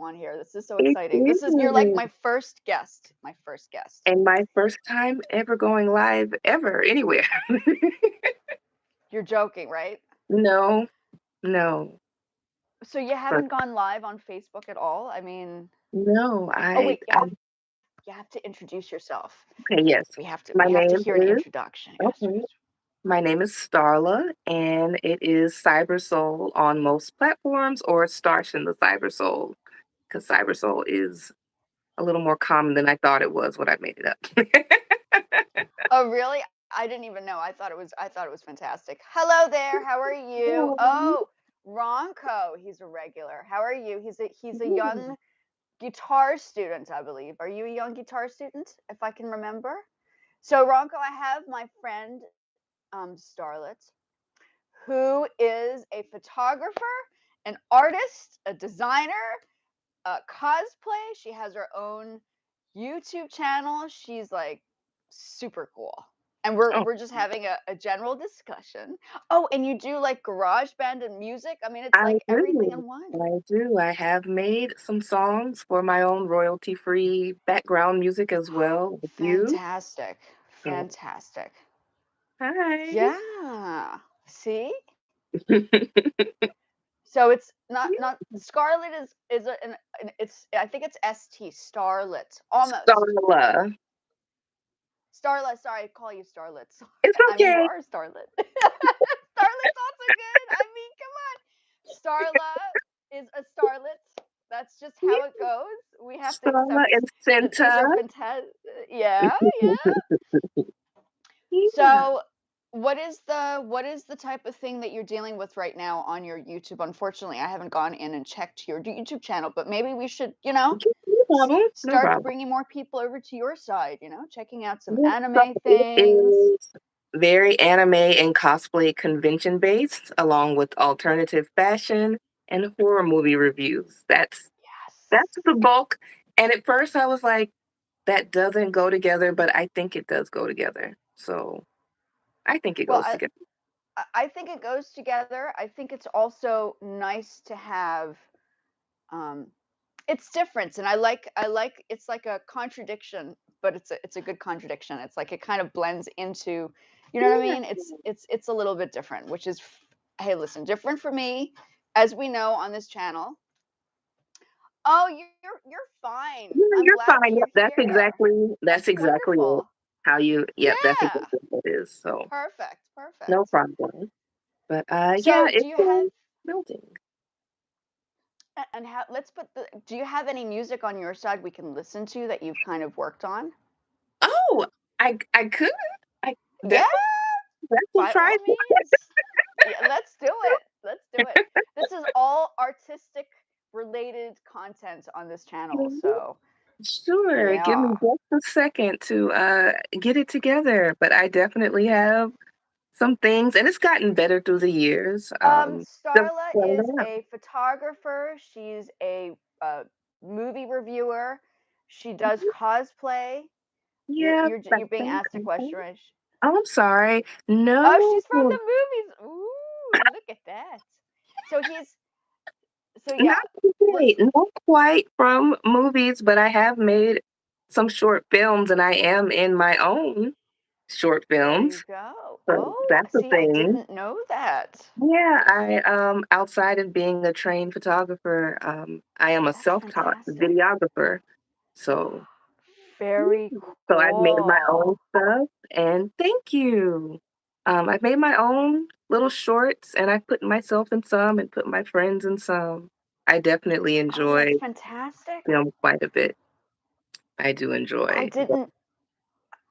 on here. This is so It exciting. You're like is. my first guest. My first guest. And my first time ever going live ever anywhere. You're joking, right? No, no, So you but haven't gone live on Facebook at all? I mean, no, oh wait, you have to introduce yourself. okay, yes. My We have to name hear an is, introduction. okay, my name is Starla, and it is Cyber Soul on most platforms, or Starch in the Cyber Soul, because Cyber Soul is a little more common than I thought it was when I made it up. Oh, really? I didn't even know. I thought it was fantastic. Hello there. How are you? Um, Oh, Ronco. He's a regular. How are you? He's a yeah. young guitar student, I believe. Are you a young guitar student, if I can remember? So, Ronco, I have my friend Starlet, who is a photographer, an artist, a designer, cosplay. She has her own YouTube channel. She's like super cool. And Oh, we're just having a general discussion. Oh, and you do like garage band and music? I mean, it's I like everything do. in one. I do. I have made some songs for my own royalty-free background music as well. With you. Fantastic. So, Fantastic. hi. Yeah. See? So it's not Scarlet is it's I think it's ST Starlet. Almost. Starla. Starlet, sorry, I call you Starlet. Sorry. It's I mean, you okay. are Starlet. Starlet's also good. I mean, come on. Starla is a starlet. That's just how it Yeah. goes. We have to Starla accept and that these Senta. are fantastic. Yeah, yeah. Yeah. So, what is the type of thing that you're dealing with right now on your YouTube? Unfortunately, I haven't gone in and checked your YouTube channel, but maybe we should, Okay, no problem. No start problem. bringing more people over to your side, checking out some Yeah, so anime it things. is very anime and cosplay convention based, along with alternative fashion and horror movie reviews. That's Yes. the bulk. And at first I was like, that doesn't go together, but I think it does go together. So I think it Well, goes together. I think it goes together. I think it's also nice to have um it's different, and I like it's like a contradiction, but it's a good contradiction. It's like it kind of blends into, you know what I Yeah. mean? It's a little bit different, which is hey, listen, different for me, as we know on this channel. Oh, you're fine. Yeah, I'm you're glad that fine. you're Yep, here. that's That's exactly it. wonderful. Yep, that's Yeah. exactly what it is. So Perfect. no Perfect. problem. But yeah, So, do it's you have building. and how let's put the do you have any music on your side we can listen to that you've kind of worked on? Oh, I could. I Yeah, that's will by try all it. means. Yeah, let's do it. Let's do it. This is all artistic related content on this channel. So, Sure, give me yeah. just a second to get it together, but I definitely have some things, and it's gotten better through the years. Just Starla is starting out. a photographer. She's a movie reviewer. She does cosplay. Yeah, that's You're being been asked a question, right? oh, I'm sorry. Oh, No, she's from the movies. Ooh, look at that. So he's so not yeah. quite, Let's not quite from movies, but I have made some short films, and I am in my own short There films. you go. So Oh, that's the see, I thing. didn't know that. Yeah, I outside of being a trained photographer, I am a That's self-taught fantastic. videographer. So Very so I've made my own cool. stuff, and thank you. I've made my own little shorts, and I've put myself in some and put my friends in some. I definitely Oh, enjoy that's fantastic. film quite a bit. I do I enjoy. didn't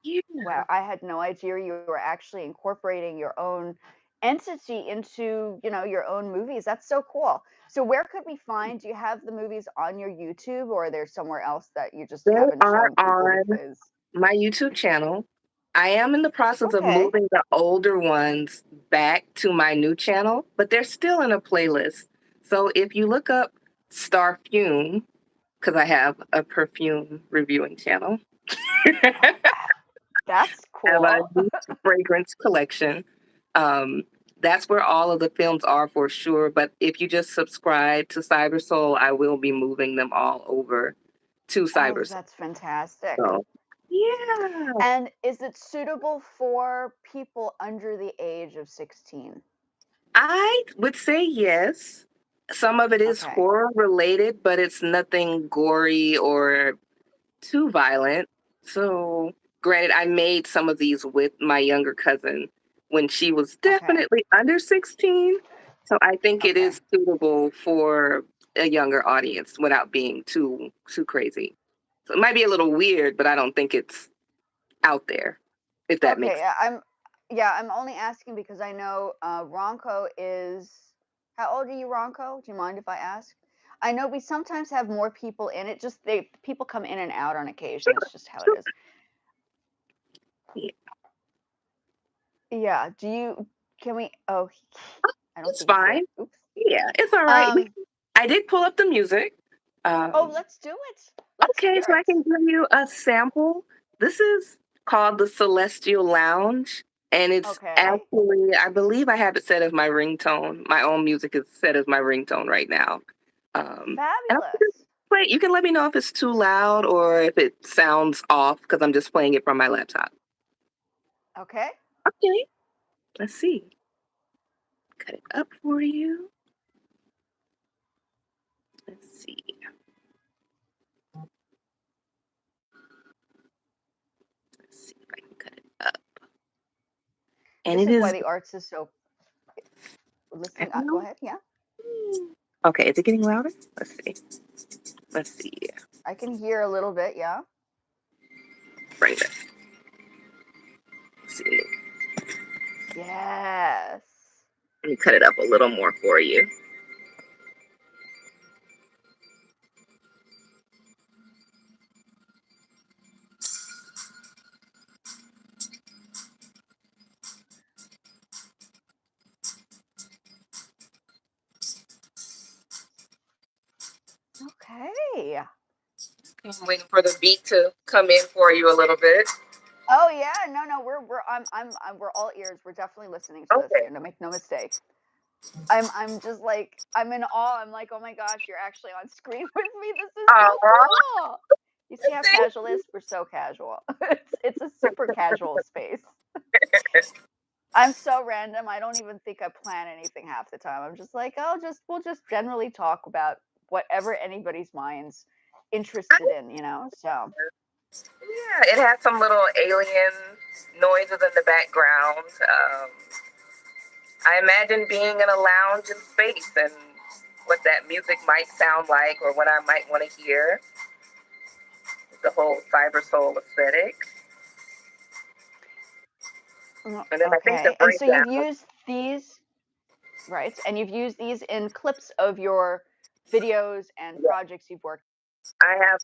Yeah. Wow, I had no idea you were actually incorporating your own entity into, your own movies. That's so cool. So where could we find do you have the movies on your YouTube, or there's somewhere else that you just They haven't are shown people on because my YouTube channel. I am in the process of okay. moving the older ones back to my new channel, but they're still in a playlist. So if you look up Starfume, because I have a perfume reviewing channel, Oh, that's have a cool. new fragrance collection. Um, That's where all of the films are for sure. But if you just subscribe to Cybersoul, I will be moving them all over to Oh, Cybersoul. that's fantastic. So yeah, And is it suitable for people under the age of 16? I would say yes. Some of it is Okay. horror related, but it's nothing gory or too violent. So, granted, I made some of these with my younger cousin when she was Okay. definitely under 16. So I think it Okay. is suitable for a younger audience without being too crazy. So it might be a little weird, but I don't think it's out there, if that Okay. makes I'm only asking because I know Ronco is. How old are you, Ronco? Do you mind if I ask? I know we sometimes have more people in it. Just they people come in and out on occasion. sure, That's just how it sure. is. Yeah, Yeah. Do you? Can we? Oh, I don't it's think he's there. fine. Oops. Yeah, it's all right. Um. I did pull up the music. Oh, Um, let's do it. Let's Okay, hear so I it. can give you a sample. This is called the Celestial Lounge, and it's Okay. actually, I believe I have it set as my ringtone. My own music is set as my ringtone right now. And I'll just Fabulous. play. You can let me know if it's too loud or if it sounds off because I'm just playing it from my laptop. Okay. Okay, let's see. Cut it up for you. Let's see. Let's see if I can cut it up. And This it is why is. the arts is so I listening. don't Go know. ahead. Yeah. Okay, is it getting louder? Let's see. Let's see. I can hear a little bit. Yeah. Bring that. See, Yes. let me cut it up a little more for you. Okay. I'm waiting for the beat to come in for you a little bit. Oh yeah. No, no. We're all ears. We're definitely listening to this Okay. here. No, make no mistake. I'm just like I'm in awe. I'm like, oh my gosh, you're actually on screen with me. This is so Aw, cool. You see how thank casual it is? We're so casual. It's a super casual space. I'm so random. I don't even think I plan anything half the time. I'm just like, oh, just we'll just generally talk about whatever anybody's mind's interested in, you know. So Yeah, it has some little alien noises in the background. I imagine being in a lounge in space and what that music might sound like or what I might want to hear. The whole cyber soul aesthetic. And then I think the okay. And so you've breakdown. used these, right? And you've used these in clips of your videos and projects you've worked. I have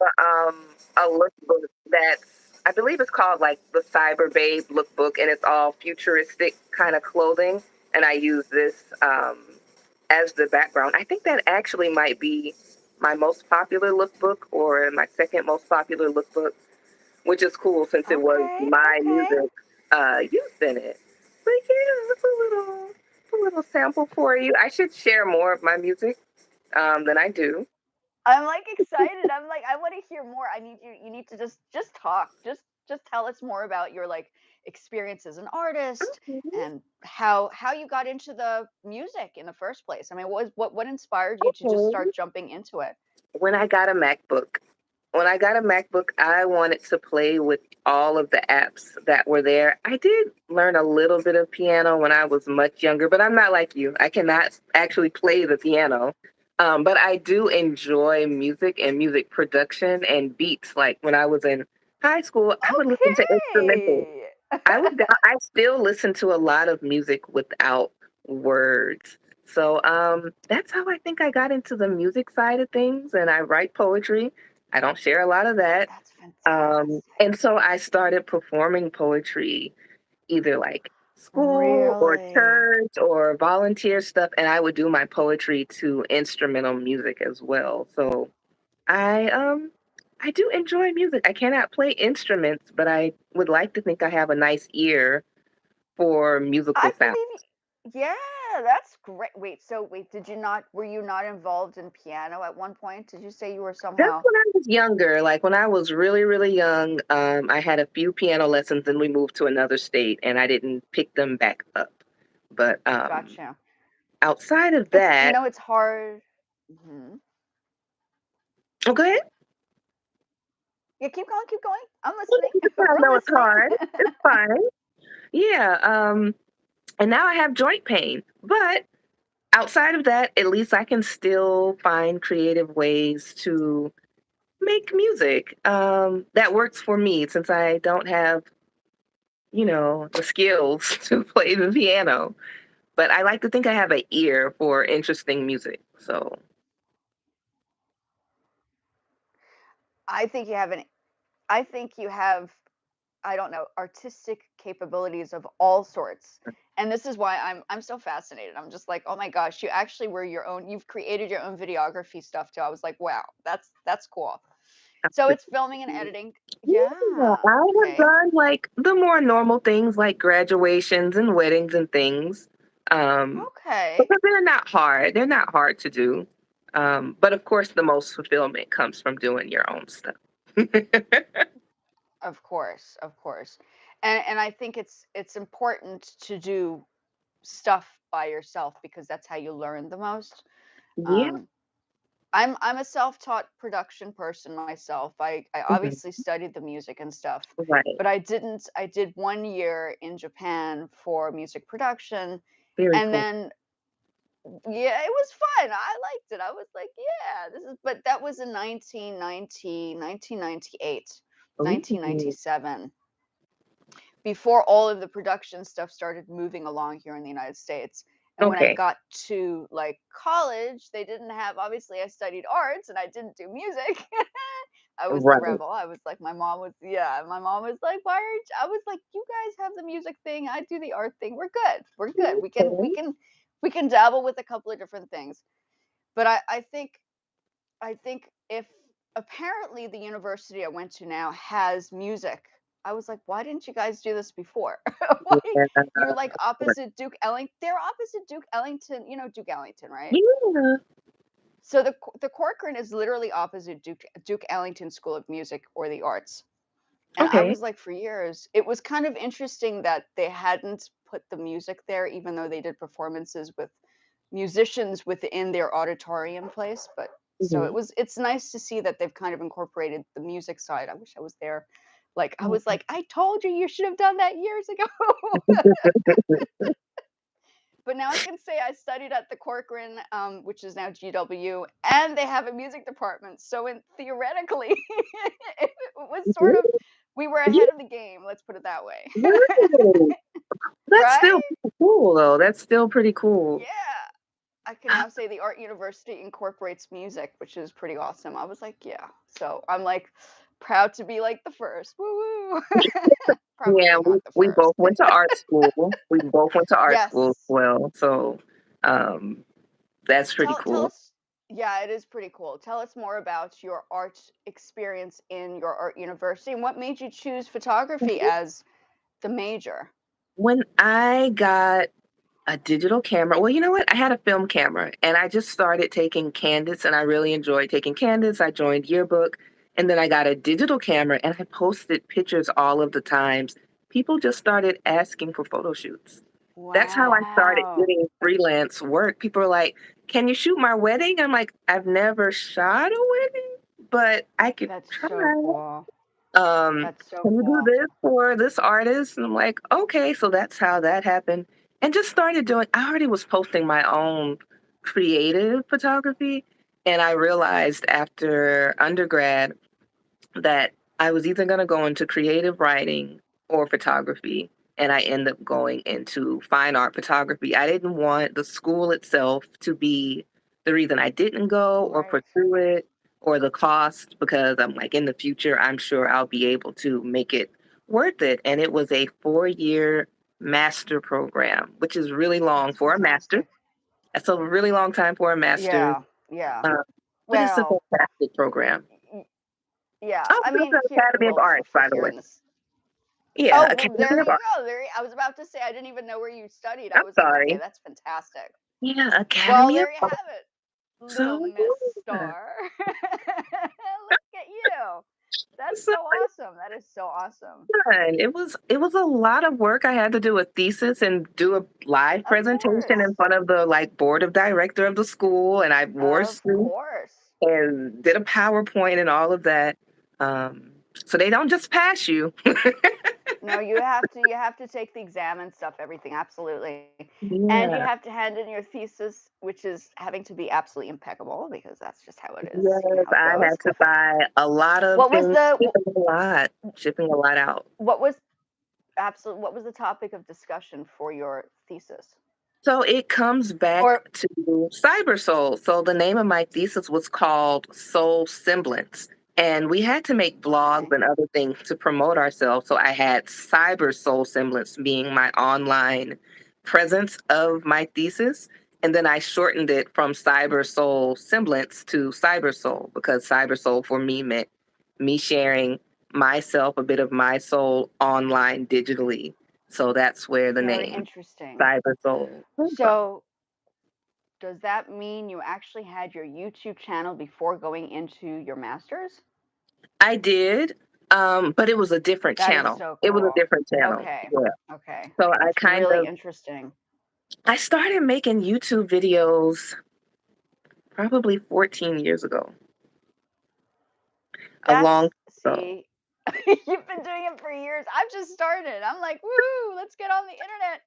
a lookbook that's I believe it's called like the Cyber Babe lookbook, and it's all futuristic kind of clothing. And I use this as the background. I think that actually might be my most popular lookbook or my second most popular lookbook, which is cool since it was Okay, my okay. music used in it. But yeah, it's a little sample for you. I should share more of my music than I do. I'm like excited. I'm like, I want to hear more. I need you. You need to just talk. Just tell us more about your like experience as an artist and how you got into the music in the first place. I mean, what inspired you to just Okay. start jumping into it? When I got a MacBook. When I got a MacBook, I wanted to play with all of the apps that were there. I did learn a little bit of piano when I was much younger, but I'm not like you. I cannot actually play the piano. But I do enjoy music and music production and beats. Like when I was in high school, I would listen to instrumentals. Okay. I still listen to a lot of music without words. So that's how I think I got into the music side of things, and I write poetry. I don't share a lot of that. That's fantastic. And so I started performing poetry either like school or Really? church or volunteer stuff, and I would do my poetry to instrumental music as well. So I do enjoy music. I cannot play instruments, but I would like to think I have a nice ear for I musical sound. believe you. Yeah, that's great. Wait, so wait, did you not were you not involved in piano at one point? Did you say you were That's somehow when I was younger. Like when I was really, really young, I had a few piano lessons, and we moved to another state, and I didn't pick them back up. But gotcha. outside of It's that, it's hard. Mhm. oh, go ahead. Yeah, keep going. I'm listening. I We're know it's listening. hard. It's fine. Yeah. And now I have joint pain, but outside of that, at least I can still find creative ways to make music that works for me since I don't have, the skills to play the piano. But I like to think I have an ear for interesting music. So, I think you have an I think you have, I don't know, artistic capabilities of all sorts. And this is why I'm so fascinated. I'm just like, "Oh my gosh, you actually were your own you've created your own videography stuff too." I was like, "Wow, that's cool." So it's filming and editing. yeah, Yeah. I have Okay. done like the more normal things like graduations and weddings and things. Um, Okay. because they're not hard. They're not hard to do. But of course, the most fulfillment comes from doing your own stuff. Of course, of course. And I think it's important to do stuff by yourself because that's how you learn the most. Yeah. Um, I'm a self-taught production person myself. I Mhm. obviously studied the music and stuff, Right. but I did 1 year in Japan for music production, Very and cool. then yeah, it was fun. I liked it. I was like, "Yeah, this is," but that was in 1998, Ooh, 1997, before all of the production stuff started moving along here in the United States. And when I okay. got to like college, they didn't have, obviously I studied arts and I didn't do music. I was the Right. rebel. I was like, my mom was, yeah, my mom was like, why aren't I was like, you guys have the music thing, I do the art thing. We're good. We're good. Okay. We can dabble with a couple of different things. But I think if apparently the university I went to now has music. I was like, why didn't you guys do this before? Like, Yeah. you're like opposite Duke Ellington. They're opposite Duke Ellington. You know Duke Ellington, right? Yeah. So the Corcoran is literally opposite Duke Ellington School of Music or the Arts. And I Okay. was like, for years, it was kind of interesting that they hadn't put the music there, even though they did performances with musicians within their auditorium place. But so Mhm. it's nice to see that they've kind of incorporated the music side. I wish I was there. Like I was Mhm. like, I told you you should have done that years ago. But now I can say I studied at the Corcoran, which is now GW, and they have a music department. So in theoretically, it was sort of we were Yeah. ahead of the game. Let's put it that way. Right. That's still Right? pretty cool, though. That's still pretty cool. Yeah. I can now say the art university incorporates music, which is pretty awesome. I was like, yeah. So I'm like proud to be like the first. Woo woo. Yeah, Probably we not the we first. both went to art school. We both went to art school as Yes. well, so, um, that's pretty Tell cool. us, yeah, it is pretty cool. Tell us more about your art experience in your art university and what made you choose photography as the major. When I got a digital camera, well, you know what? I had a film camera, and I just started taking candidates, and I really enjoyed taking candidates. I joined yearbook, and then I got a digital camera, and I posted pictures all of the times. People just started asking for photo shoots. That's how I started Wow. getting freelance work. People are like, "Can you shoot my wedding?" I'm like, "I've never shot a wedding, but I could That's so try." cool. um, That's so "Can you do cool. this for this artist?" And I'm like, "Okay." So that's how that happened. And just started doing, I already was posting my own creative photography. And I realized after undergrad that I was either going to go into creative writing or photography. And I ended up going into fine art photography. I didn't want the school itself to be the reason I didn't go or Right. pursue it or the cost, because I'm like, in the future, I'm sure I'll be able to make it worth it. And it was a 4-year master program, which is really long That's for a master. fantastic. That's a really long time for a master, Yeah. Yeah. uh, but it's a Well, fantastic program. y- yeah. Oh, I it's mean, the here, Academy of well, Arts, for by the here way. in this. Yeah, Oh, well, there Academy of you Art. go. I was about to say I didn't even know where you studied. I I'm was like, okay, sorry. that's fantastic. Yeah, Well, Academy of there you Art. have it, little So Miss yeah. Star. Look at you. That's So so awesome. That is so awesome. fun. It was a lot of work. I had to do a thesis and do a live Of presentation in course. front of the like board of director of the school, and I wore a Of suit course. and did a PowerPoint and all of that. Um, so they don't just pass you. No, you have to take the exam and stuff, everything, absolutely. And you Yeah. have to hand in your thesis, which is having to be absolutely impeccable because that's just how it is, Yes, how it I goes. had to buy a lot of What was things, the shipping a lot out. what was what was the topic of discussion for your thesis? So it comes back Or to cyber soul. So the name of my thesis was called Soul Semblance. And we had to make blogs okay. and other things to promote ourselves. So I had cyber soul semblance being my online presence of my thesis. And then I shortened it from cyber soul semblance to cyber soul because cyber soul for me meant me sharing myself, a bit of my soul online digitally. So that's where the Very name interesting. Cyber Soul came from. So, does that mean you actually had your YouTube channel before going into your master's? I did, but it was a different That is channel. so It was a cool. different channel. Okay. Yeah. Okay. So That's really interesting. I started making YouTube videos probably 14 years ago, a long That's time ago. see, you've been doing it for years. I've just started. I'm like, woohoo, let's get on the internet.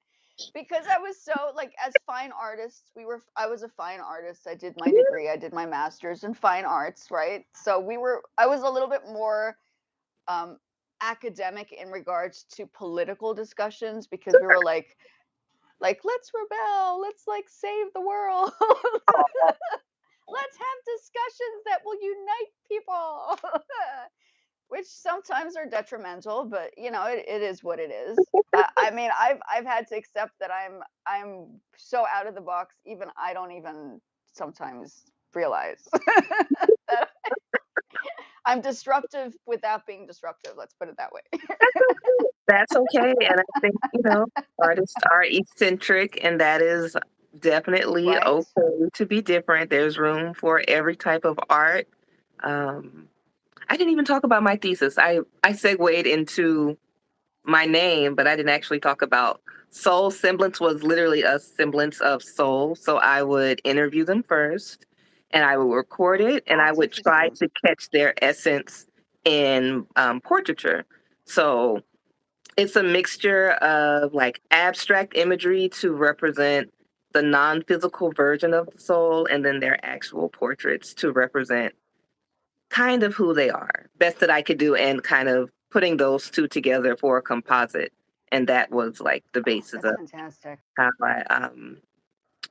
Because I was so like as fine artists, I was a fine artist. I did my degree, I did my master's in fine arts, right? So I was a little bit more um academic in regards to political discussions because we were like let's rebel, let's like save the world. Let's have discussions that will unite people. Which sometimes are detrimental, but it is what it is. I mean, I've had to accept that I'm so out of the box, even I don't even sometimes realize that I'm disruptive without being disruptive. Let's put it that way. That's okay. And I think, artists are eccentric, and that is definitely Right? okay to be different. There's room for every type of art. Um, I didn't even talk about my thesis. I segued into my name, but I didn't actually talk about soul semblance was literally a semblance of soul. So I would interview them first and I would record it and I That's would try interesting. to catch their essence in portraiture. So it's a mixture of like abstract imagery to represent the non physical version of the soul and then their actual portraits to represent kind of who they are, best that I could do, and kind of putting those two together for a composite. And that was like the Oh, basis that's of fantastic. how I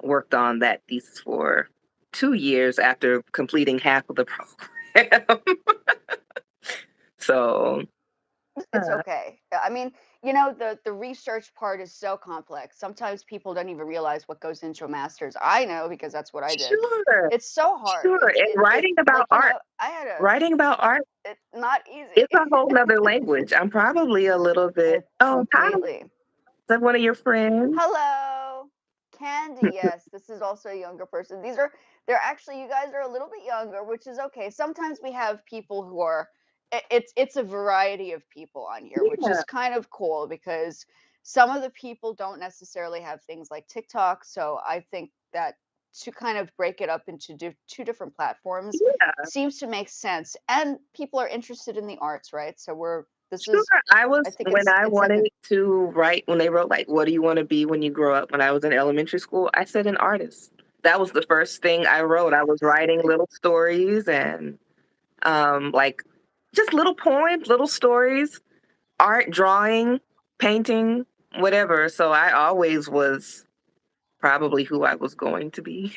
worked on that thesis for 2 years after completing half of the program. So, It's uh, okay. I mean, the research part is so complex. Sometimes people don't even realize what goes into a master's. I know because that's what I did. sure, It's so hard. sure. And writing about Like, art, I had a writing about art it's not easy. is a whole nother language. I'm probably a little bit, It oh, hi, is completely. that one of your friends? Hello. Candy, yes. This is also a younger person. They're actually, you guys are a little bit younger, which is okay. Sometimes we have people who are it's a variety of people on here, which Yeah, is kind of cool because some of the people don't necessarily have things like TikTok, so I think that to kind of break it up into two different platforms yeah. seems to make sense. And people are interested in the arts, right? So this Sure. is I think When I it's like a wanted to write, when they wrote, like, what do you want to be when you grow up? When I was in elementary school, I said an artist. That was the first thing I wrote. I was writing fantastic. little stories and like just little poems, little stories, art, drawing, painting, whatever. So I always was probably who I was going to be.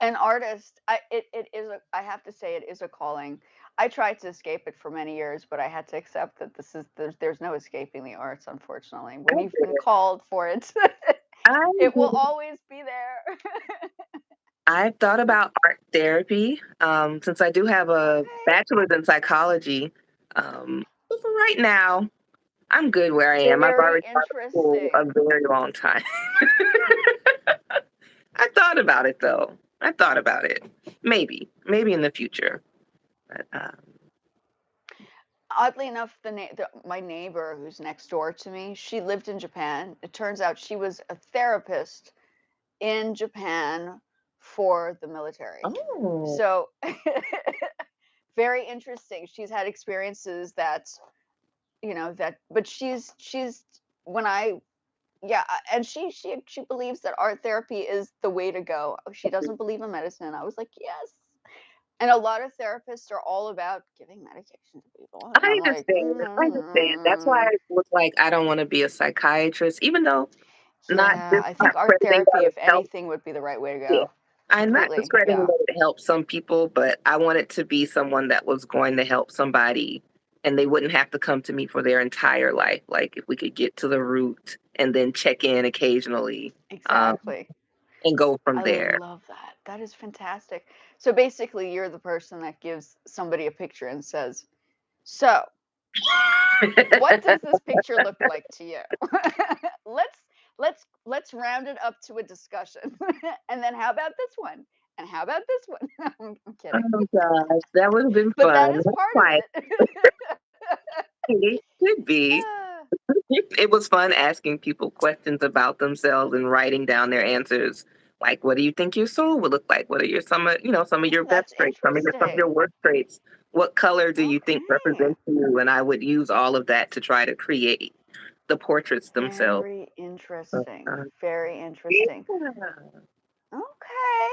An artist, it is I have to say it is a calling. I tried to escape it for many years, but I had to accept that there's no escaping the arts, unfortunately. When you've been called for it, I it will always be there. I've thought about art therapy, since I do have a Okay. bachelor's in psychology. But for right now, I'm good where I am. I've Very already gone to school a interesting. very long time. I thought about it though. I thought about it. Maybe in the future. But Oddly enough, my neighbor who's next door to me, she lived in Japan. It turns out she was a therapist in Japan for the military. oh, So very interesting. She's had experiences that, but she's when I yeah, and she believes that art therapy is the way to go. She doesn't believe in medicine. I was like, yes. And a lot of therapists are all about giving medication to people, and I I'm like, understand. I understand. That's why I was like, I don't want to be a psychiatrist, even though not yeah, just I not think art crediting therapy, that it if helps. anything, would be the right way to Yeah. go. I'm not Completely, discrediting yeah, that it helps some people, but I want it to be someone that was going to help somebody and they wouldn't have to come to me for their entire life. Like if we could get to the root and then check in occasionally, um, exactly. and go from I there. love that. That is fantastic. So basically, you're the person that gives somebody a picture and says, "So, what does this picture look like to you?" let's let's round it up to a discussion. And then how about this one? And how about this one? I'm kidding. Oh gosh, that would have been But that fun. is Not part of quite. it. It could be. Ah, It was fun asking people questions about themselves and writing down their answers. Like, what do you think your soul would look like? What are your some of your that's best traits, some of your interesting. worst traits? What color do you think Okay. represents you? And I would use all of that to try to create the portraits themselves. Very Uh, interesting. uh, Very interesting. yeah. Okay.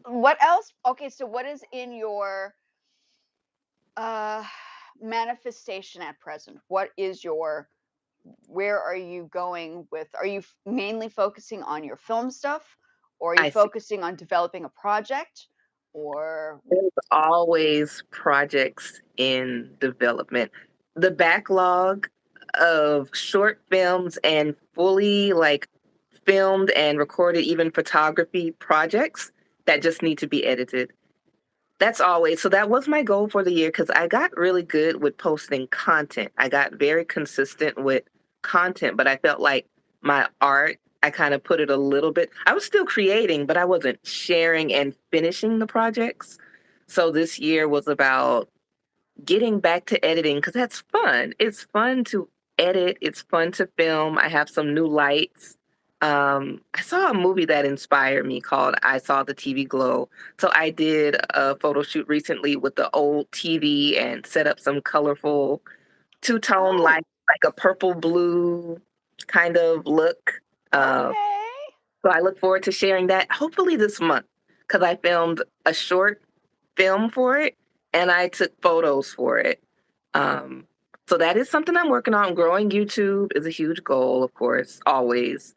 What else? Okay, so what is in your uh manifestation at present? What is your where are you going with are you mainly focusing on your film stuff, or are you I see. focusing on developing a project, or There's always projects in development. The backlog of short films and fully like filmed and recorded, even photography projects that just need to be edited. That's always so. That was my goal for the year because I got really good with posting content. I got very consistent with content, but I felt like my art, I kind of put it a little bit. I was still creating, but I wasn't sharing and finishing the projects. So this year was about getting back to editing because that's fun. It's fun to edit, it's fun to film. I have some new lights. I saw a movie that inspired me called I Saw the TV Glow. So I did a photo shoot recently with the old TV and set up some colorful two-tone oh, lights, like a purple blue kind of look. Um, okay. so I look forward to sharing that hopefully this month because I filmed a short film for it and I took photos for it. Um, so that is something I'm working on. Growing YouTube is a huge goal, of course, always.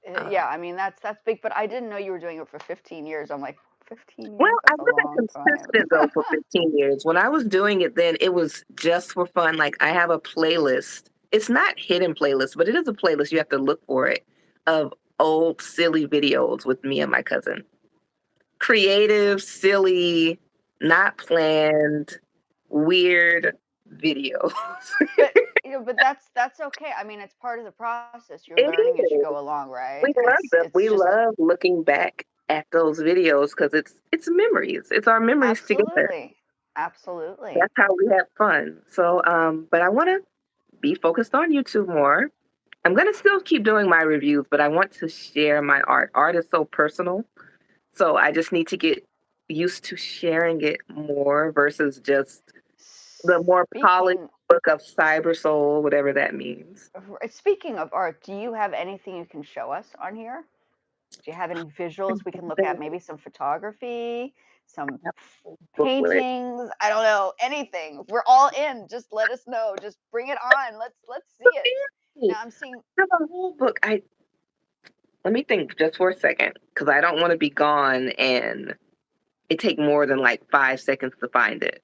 Yeah, Uh, I mean that's big, but I didn't know you were doing it for 15 years. I'm like, 15 well, years, I that's a wasn't long time. consistent though for 15 years. When I was doing it then, it was just for fun. Like I have a playlist. It's not hidden playlist, but it is a playlist. You have to look for it of old silly videos with me and my cousin. Creative, silly, not planned, weird videos. But, but that's okay. I mean, it's part of the process. You're It learning as you is. go along, We right? love them. It's We just love looking back at those videos because it's memories. It's our memories together. absolutely. Absolutely. That's how we have fun. So, but I want to be focused on YouTube more. I'm gonna still keep doing my reviews, but I want to share my art. Art is so personal, so I just need to get used to sharing it more versus just the more polished Speaking look of cyber soul, whatever that means. speaking of art, do you have anything you can show us on here? Do you have any visuals we can look at? Maybe some photography, some Booklet. paintings, I don't know, anything. We're all in. Just let us know. Just bring it on. Let's see it. I Now I'm seeing have a whole book. I Let me think just for a second because I don't want to be gone and it take more than like 5 seconds to find it.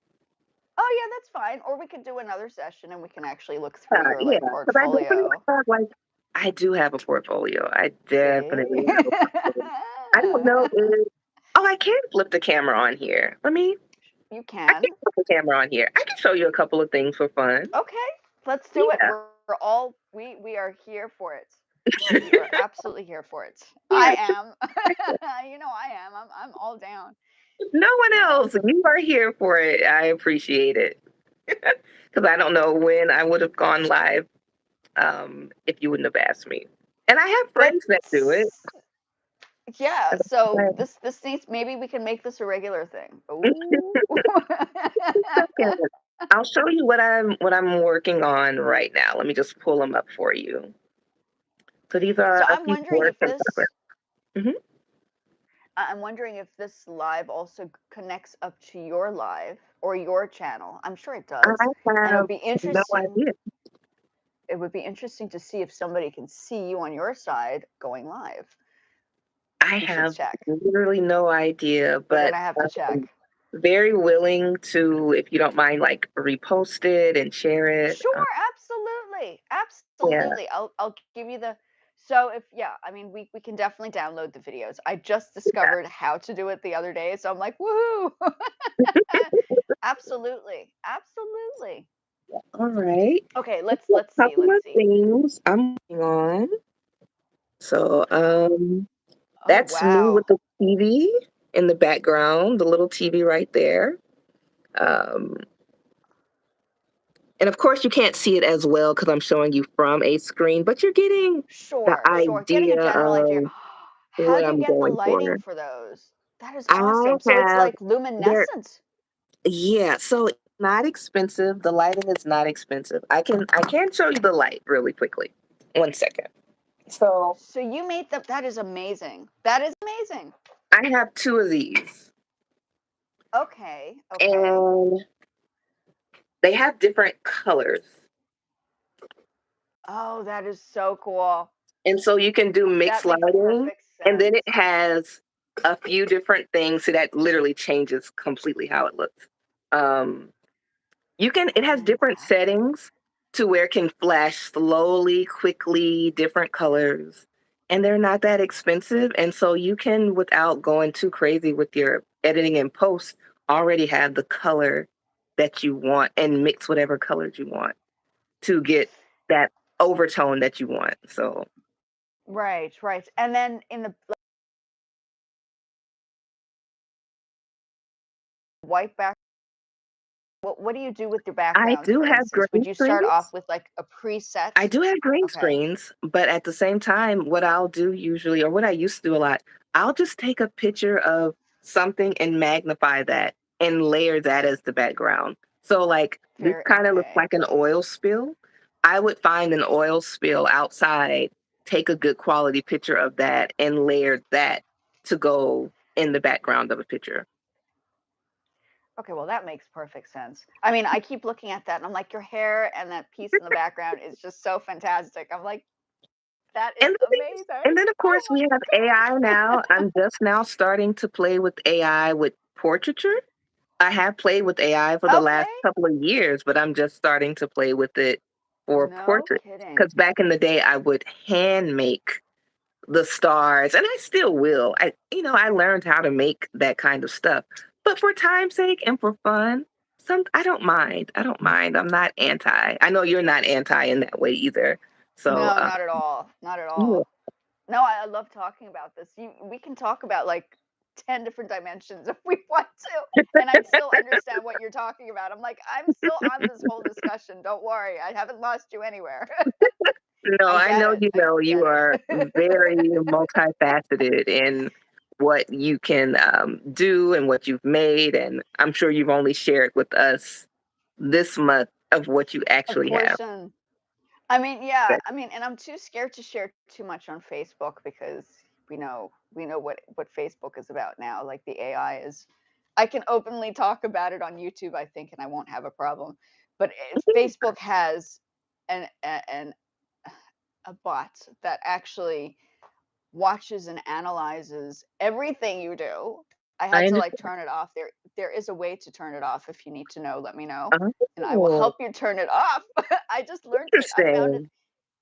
oh yeah, that's fine. Or we could do another session and we can actually look through your Yeah, like because I definitely portfolio. have like I do have a portfolio. I See? definitely have a portfolio. I don't know if I can flip the camera on here. You I can. can flip the camera on here. I can show you a couple of things for fun. Okay. Let's do it. Yeah, We're all we are here for it. We are absolutely here for it. yeah. I am. You know I am. I'm all down. No one Yeah. else. You are here for it. I appreciate it. Because I don't know when I would have gone live if you wouldn't have asked me. And I have friends that do it. Let's yeah, so this needs maybe we can make this a regular thing. Ooh. Okay. I'll show you what I'm working on right now. Let me just pull them up for you. So these are So a few work in progress. Mhm. I'm wondering if this live also connects up to your live or your channel. I'm sure it I does. And have no idea. it would be interesting to see if somebody can see you on your side going live. I We should have check. literally no idea, We're but gonna have to check. very willing to, if you don't mind, like repost it and share it. Sure, absolutely. Yeah. Absolutely. I'll give you the so if yeah, I mean we can definitely download the videos. I just Yeah. discovered how to do it the other day, so I'm like, woohoo. Absolutely. Absolutely. All right. Okay, A let's see. couple Let's of see. things I'm working on. So Oh that's me wow. with the TV in the background, the little TV right there. Um, and of course, you can't see it as well because I'm showing you from a screen, but you're getting the Sure, sure. Getting a idea general idea. of How what do you I'm get the going lighting for. for those? That is I awesome. So it's have like there, luminescent. yeah. So it's not expensive. The lighting is not expensive. I can show you the light really quickly. One second. So So you made that is amazing. That is amazing. I have two of these, Okay, okay. and they have different colors. Oh, that is so cool. And so you can do mixed That makes lighting, perfect and then it sense. has a few different things, so that literally changes completely how it looks. Um, it has different Fantastic. settings to where it can flash slowly, quickly, different colors, and they're not that expensive. And so you can, without going too crazy with your editing and post, already have the color that you want and mix whatever colors you want to get that overtone that you want. So Right, right. And then in the white back what do you do with your I backgrounds, do for have instance? Would green you start off screens. with like a I preset? do have green Okay, screens, but at the same time, what I'll do usually, or what I used to do a lot, I'll just take a picture of something and magnify that and layer that as the background. So, like, this very kind of looks okay. like an oil spill. I would find an oil spill outside, take a good quality picture of that, and layer that to go in the background of a picture. Okay, well, that makes perfect sense. I mean, I keep looking at that and I'm like, your hair and that piece in the background is just so fantastic. I'm like, that is And the thing is, amazing. and then of Oh course we my have AI now. I'm just now starting to play with AI with portraiture. I have played with AI for the God. last Okay. couple of years, but I'm just starting to play with it for No portraits. kidding. Because back in the day, I would hand make the stars, and I still will. I learned how to make that kind of stuff. But for time's sake and for fun, I don't mind. I don't mind. I'm not anti. I know you're not anti in that way either. So, No, not at all. Not at yeah. all. No, I love talking about this. We can talk about like 10 different dimensions if we want to, and I'd still understand what you're talking about. I'm like, I'm still on this whole discussion. Don't worry. I haven't lost you anywhere. No, I I get know it. I you get are it. very multifaceted in what you can do and what you've made. And I'm sure you've only shared with us this much of what you A actually have. portion. I mean, yeah, But I mean, and I'm too scared to share too much on Facebook because we know what Facebook is about now. Like the AI is, I can openly talk about it on YouTube, I think, and I won't have a problem. But Facebook has an a bot that actually watches and analyzes everything you do. I I had to like understand. turn it off. There is a way to turn it off. If you need to know, let me know, and I will Oh, help you turn it off. I just learned it. I found it. interesting.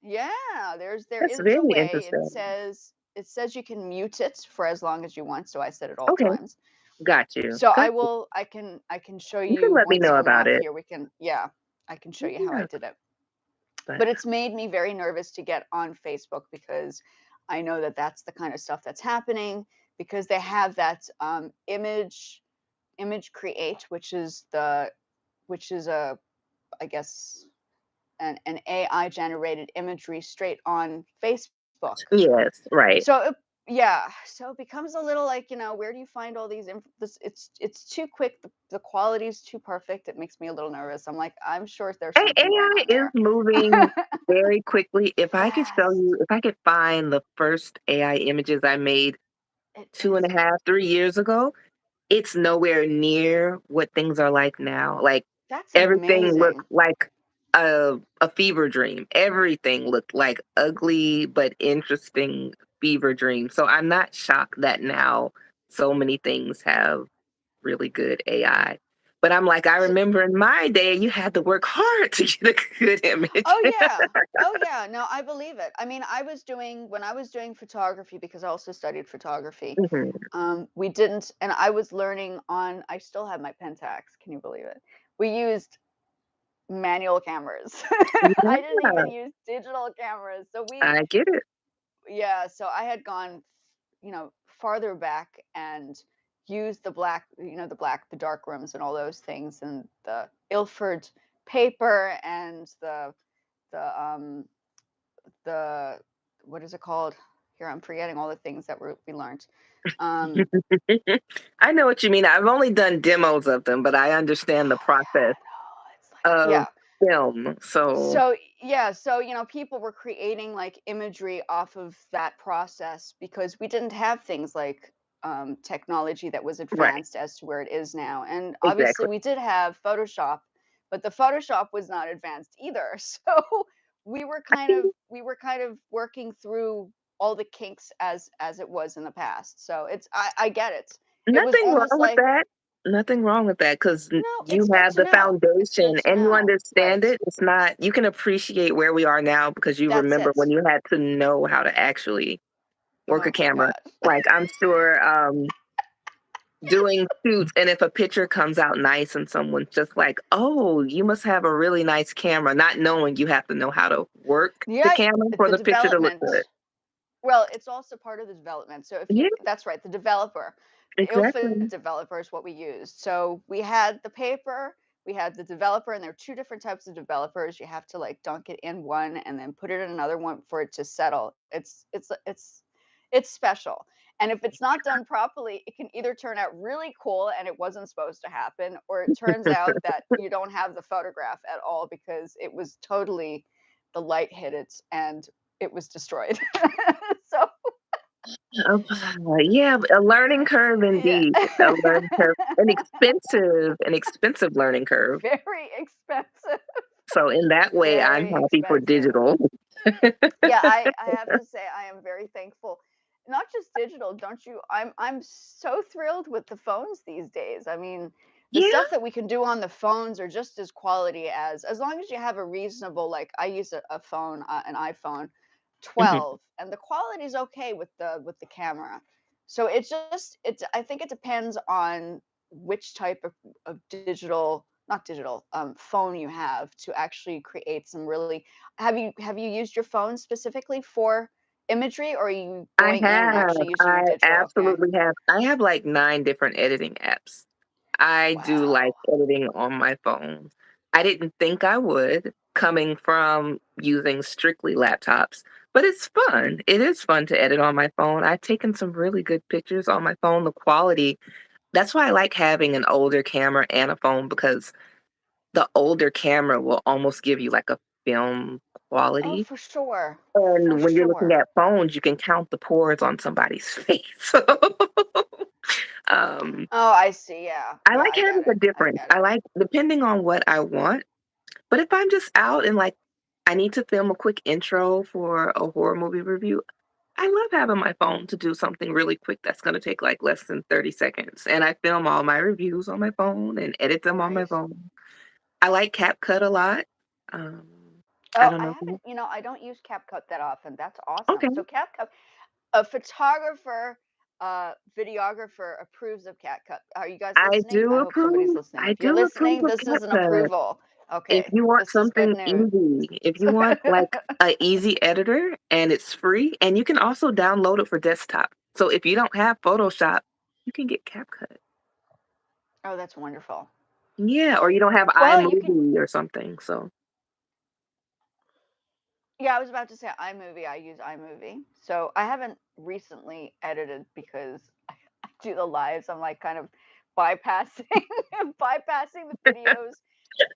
Yeah, there That's is a very way. It interesting. says it says you can mute it for as long as you want, so I set it all Okay, times. got you. So Got you. I can show You can you let me once know we're about off it. here. We can, yeah, I can show you how I Yeah. did it. But But it's made me very nervous to get on Facebook because I know that that's the kind of stuff that's happening because they have that image create, which is a, I guess, an AI generated imagery straight on Facebook. yes, right. So yeah, so it becomes a little like, where do you find all these this it's too quick, the quality is too perfect. It makes me a little nervous. I'm like, I'm sure there's something going AI on is there. moving very quickly. If I could show Yes, you, if I could find the first AI images I made it two and a is. half, 3 years ago, it's nowhere near what things are like now. Like That's everything looked amazing. like a fever dream. Everything looked like ugly but interesting fever dream. So I'm not shocked that now so many things have really good AI. But I'm like, I So, remember in my day, you had to work hard to get a good image. oh yeah. Oh yeah. No, I believe it. I mean, when I was doing photography because I also studied photography. Mhm. We didn't, and I was learning on. I still have my Pentax. Can you believe it? We used manual cameras. I didn't Yeah, even use digital cameras. So I get it. yeah, so I had gone, farther back and used the dark rooms and all those things and the Ilford paper and the the what is it called? Here, I'm forgetting all the things that we learned. Um, I know what you mean. I've only done demos of them, but I understand the oh process yeah, no, it's like of yeah. film. So, So yeah, so people were creating like imagery off of that process because we didn't have things like technology that was right, advanced as to where it is now. And obviously exactly. we did have Photoshop, but the Photoshop was not advanced either. So we were kind of working through all the kinks as it was in the past. So I get it. It was Nothing wrong almost with like, that. Nothing wrong with that because no, you it's good have to the know. It's foundation good to and you know. understand Right. it. It's not, you can appreciate where we are now because you That's remember when it. you had to know how to actually work a Oh my camera. God. Like, I'm sure doing shoots, and if a picture comes out nice and someone's just like, "Oh, you must have a really nice camera," not knowing you have to know how to work the Yeah, camera for the the picture to look development. good. Well, it's also part of the development. So if Yeah, that's right, the developer, the Ilford exactly. developer is what we used. So we had the paper, we had the developer, and there are two different types of developers. You have to like dunk it in one and then put it in another one for it to settle. It's special. And if it's not done properly, it can either turn out really cool and it wasn't supposed to happen, or it turns out that you don't have the photograph at all because it was totally the light hit it and it was destroyed. So Yeah, a learning curve yeah. indeed. A learning curve, an expensive learning curve. Very expensive, So in that way, I'm very happy for expensive. digital. Yeah, I have to say I am very thankful. Not just digital, don't you? I'm so thrilled with the phones these days. I mean, the Yeah. stuff that we can do on the phones are just as quality as long as you have a reasonable, like I use a phone, an iPhone Mhm. 12, and the quality is okay with the camera. So it's I think it depends on which type of digital, not digital, phone you have to actually create some really. Have you used your phone specifically for imagery, or are you I going in and have. actually using I your digital? Okay. absolutely have. I have like 9 different editing apps. I do like Wow. editing on my phone. I didn't think I would coming from using strictly laptops, but it's fun. It is fun to edit on my phone. I've taken some really good pictures on my phone. The quality, that's why I like having an older camera and a phone because the older camera will almost give you like a film Oh, quality. for sure. For And when you're looking sure. at phones, you can count the pores on somebody's face. um, Oh, I see. Yeah. I Yeah, like I get having a it. I difference. get I it. like depending on what I want. But if I'm just out and like I need to film a quick intro for a horror movie review, I love having my phone to do something really quick that's going to take like less than 30 seconds. And I film all my reviews on my phone and edit them on my Right. phone. I like CapCut a lot. Um, I Oh, don't I know. haven't, I don't use CapCut that often. That's awesome. Okay. So CapCut, a photographer, videographer approves of CapCut. Are you guys I listening? do I hope somebody's approve. listening. I If you're do approve listening, of this is an CapCut. approval. If Okay, you want this is good something news. easy, if you want, like, a easy editor and it's free, and you can also download it for desktop. So if you don't have Photoshop, you can get CapCut. Oh, that's wonderful. Yeah, or you don't have Well, you can. iMovie or something, so Yeah, I was about to say iMovie. I use iMovie. So I haven't recently edited because I do the lives. I'm like kind of bypassing bypassing the videos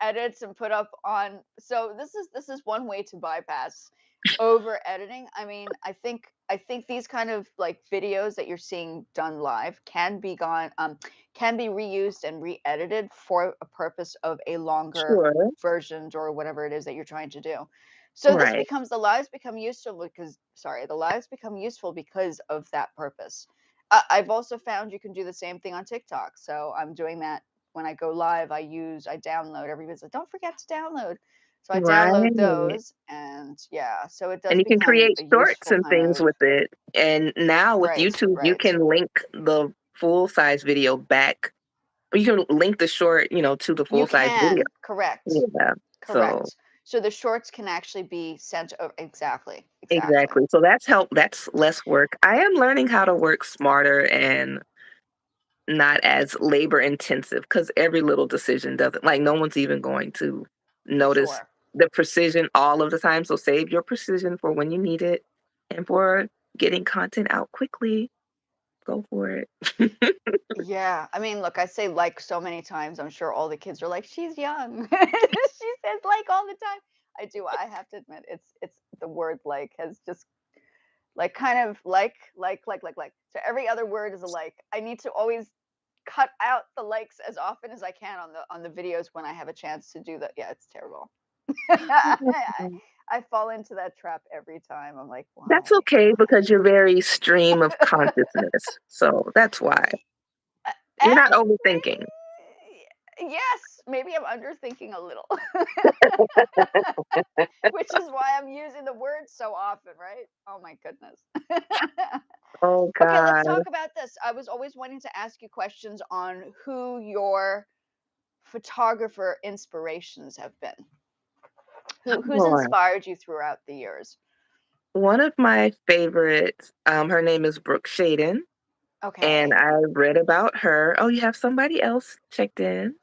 edits and put up on. So this is one way to bypass over editing. I mean, I think these kind of like videos that you're seeing done live can be reused and re-edited for a purpose of a longer sure. versions or whatever it is that you're trying to do. So this Right, becomes the lives become useful because of that purpose. I've also found you can do the same thing on TikTok. So I'm doing that when I go live. I download. Everybody's like, don't forget to download. So I download right. those, and yeah, so it does And you can become create a shorts useful and kind things of. with it. And now with Right, YouTube, you right. can link the full size video back. You can link the short, to the full You size video. can, correct, Yeah. So correct. So the shorts can actually be sent over. Exactly, exactly. exactly. So that's less work. I am learning how to work smarter and not as labor intensive because every little decision doesn't, like, no one's even going to notice Sure. the precision all of the time. So save your precision for when you need it and for getting content out quickly. Go for it. Yeah, I mean, look, I say like so many times. I'm sure all the kids are like, "She's young." She says like all the time. I do. I have to admit, it's the word like has just like kind of like. So every other word is a like. I need to always cut out the likes as often as I can on the videos when I have a chance to do that. Yeah, it's terrible. I fall into that trap every time. I'm like, That's why? okay because Why? you're very stream of consciousness. So that's why. You're not And overthinking. yes, maybe I'm underthinking a little, which is why I'm using the word so often, right? Oh my goodness. Oh Okay, let's God. talk about this. I was always wanting to ask you questions on who your photographer inspirations have been. Who's Lord. inspired you throughout the years? One of my favorites, her name is Brooke Shaden, and Okay. I read about her. Oh, you have somebody else checked in.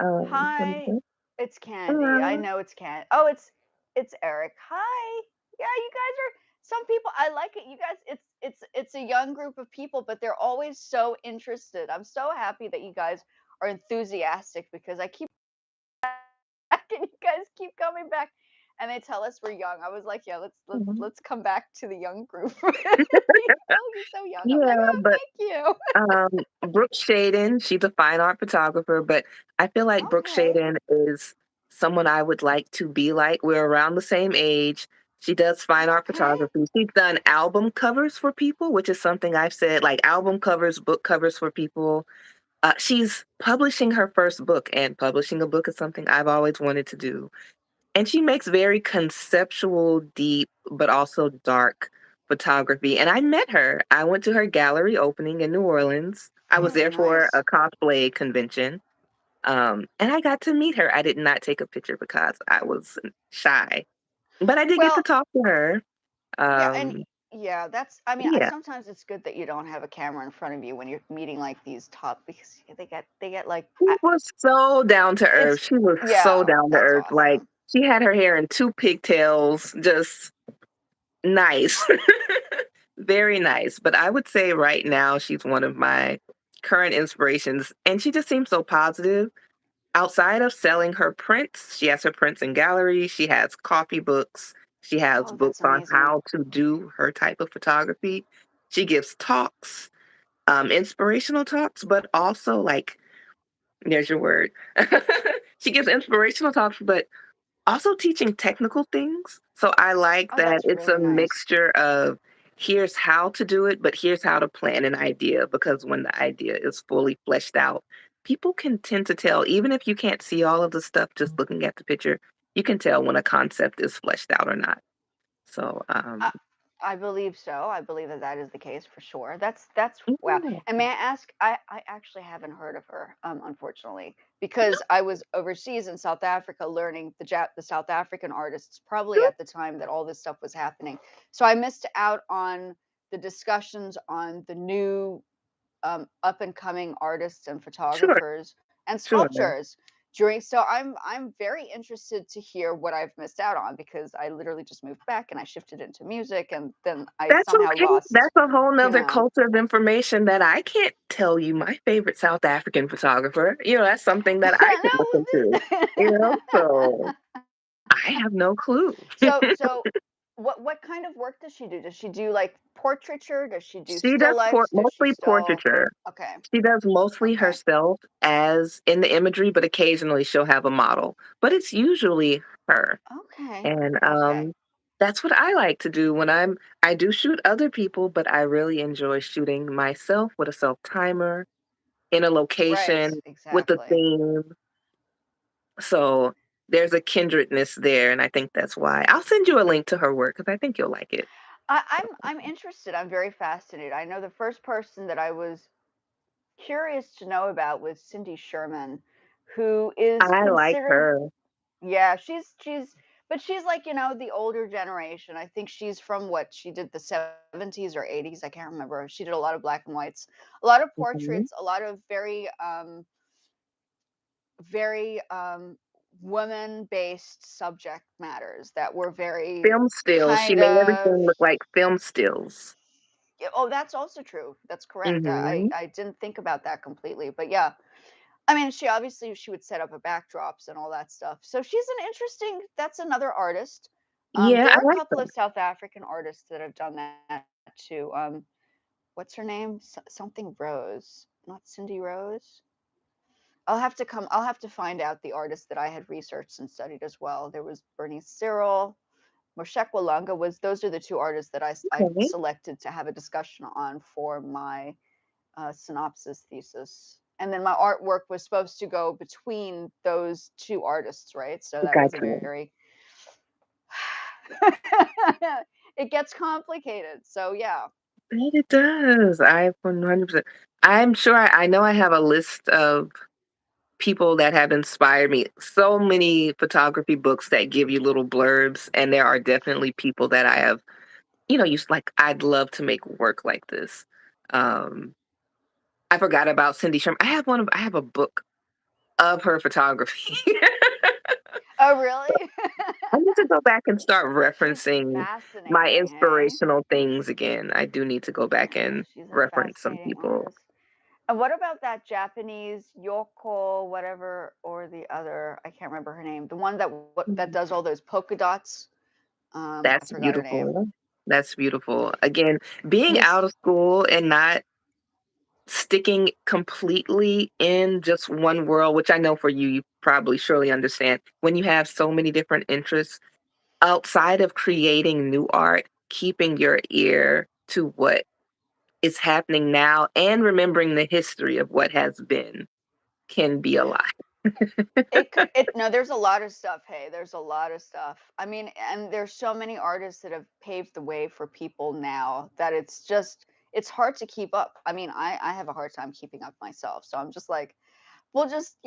Let me Hi, see. it's Candy. I Hello. know it's Oh, it's Eric. Hi. Yeah, you guys are some people I like it. You guys it's a young group of people, but they're always so interested. I'm so happy that you guys are enthusiastic because I keep back and you guys keep coming back and they tell us we're young. I was like, yeah, Mhm. let's come back to the young group. Oh, you're so young. I'm like, Yeah, oh, but thank you. Brooke Shaden, she's a fine art photographer, but I feel like Brooke Okay. Shaden is someone I would like to be like. We're around the same age. She does fine art Okay. photography. She's done album covers for people, which is something I've said, like album covers, book covers for people. She's publishing her first book, and publishing a book is something I've always wanted to do. And she makes very conceptual, deep, but also dark photography. And I met her. I went to her gallery opening in New Orleans. I was Very there for nice. a cosplay convention. And I got to meet her. I did not take a picture because I was shy, but I did get to Well, talk to her. yeah, and Um, yeah, that's I mean, I yeah, sometimes it's good that you don't have a camera in front of you when you're meeting like these top because they get like she was so down to earth. it's She was so yeah, down to that's earth. Like, awesome. she had her hair in two pigtails, just nice. Very nice, but I would say right now she's one of my current inspirations, and she just seems so positive. Outside of selling her prints, she has her prints in galleries, she has coffee books, she has Oh, books that's on amazing. how to do her type of photography. She gives talks, inspirational talks, but also, like, there's your word. She gives inspirational talks, but also teaching technical things. So I like Oh, that that's it's really a nice. mixture of here's how to do it, but here's how to plan an idea, because when the idea is fully fleshed out, people can tend to tell, even if you can't see all of the stuff just looking at the picture, you can tell when a concept is fleshed out or not. So, Uh, I believe so. I believe that that is the case for sure. That's wow. Yeah, And may I ask? I actually haven't heard of her, unfortunately, because I was overseas in South Africa learning the South African artists, probably sure, at the time that all this stuff was happening. So I missed out on the discussions on the new up and coming artists and sure, photographers and sure. sculptors during. So I'm very interested to hear what I've missed out on because I literally just moved back and I shifted into music and then I That's somehow okay. That's lost, a whole you nother know. culture of information that I can't tell you my favorite South African photographer. That's something that I could look into, so I have no clue. So what kind of work does she do? Does she do like portraiture? Does she do She still does lifes? Does she mostly still? portraiture. Okay. She does mostly Okay. herself as in the imagery, but occasionally she'll have a model, but it's usually her. Okay. And, Okay. that's what I like to do when I do shoot other people, but I really enjoy shooting myself with a self-timer in a Right. location with a Exactly. theme. So, there's a kindredness there, and I think that's why. I'll send you a link to her work because I think you'll like it. I'm interested. I'm very fascinated. I know the first person that I was curious to know about was Cindy Sherman, who is I like considered, her. yeah, but she's like, the older generation. I think she's from what she did the 70s or 80s. I can't remember. She did a lot of black and whites, a lot of Mhm. portraits, a lot of very woman based subject matters that were very Film stills. She kind made of. everything look like film stills. Yeah, oh, that's also true. That's correct. Mhm. I didn't think about that completely, but yeah. I mean, she would set up a backdrops and all that stuff. So she's an interesting. That's another artist. Yeah, There I are a like couple that. of South African artists that have done that too. What's her name? Something Rose, not Cindy Rose. I'll have to find out the artists that I had researched and studied as well. There was Bernice Cyril, Moshek was. Those are the two artists that I Okay, selected to have a discussion on for my synopsis thesis. And then my artwork was supposed to go between those two artists, right? So that was a gotcha. very it gets complicated. So yeah. And it does. I 100%. I'm sure I know I have a list of people that have inspired me. So many photography books that give you little blurbs, and there are definitely people that I have, used like, I'd love to make work like this. Um, I forgot about Cindy Sherman. I have a book of her photography. Oh really? I need to go back and start She's referencing my fascinating, hey? inspirational things again. I do need to go back Yeah, and she's a reference some fascinating people. artist. And what about that Japanese Yoko, whatever, or the other? I can't remember her name. The one that Mhm. does all those polka dots. I That's forgot her name. beautiful. That's beautiful. Again, being Miss. out of school and not sticking completely in just one world, which I know for you, you probably surely understand. When you have so many different interests outside of creating new art, keeping your ear to what is happening now and remembering the history of what has been can be a lot. It could it no, there's a lot of stuff, hey, there's a lot of stuff. I mean, and there's so many artists that have paved the way for people now that it's hard to keep up. I mean, I have a hard time keeping up myself. So I'm just like, we'll just,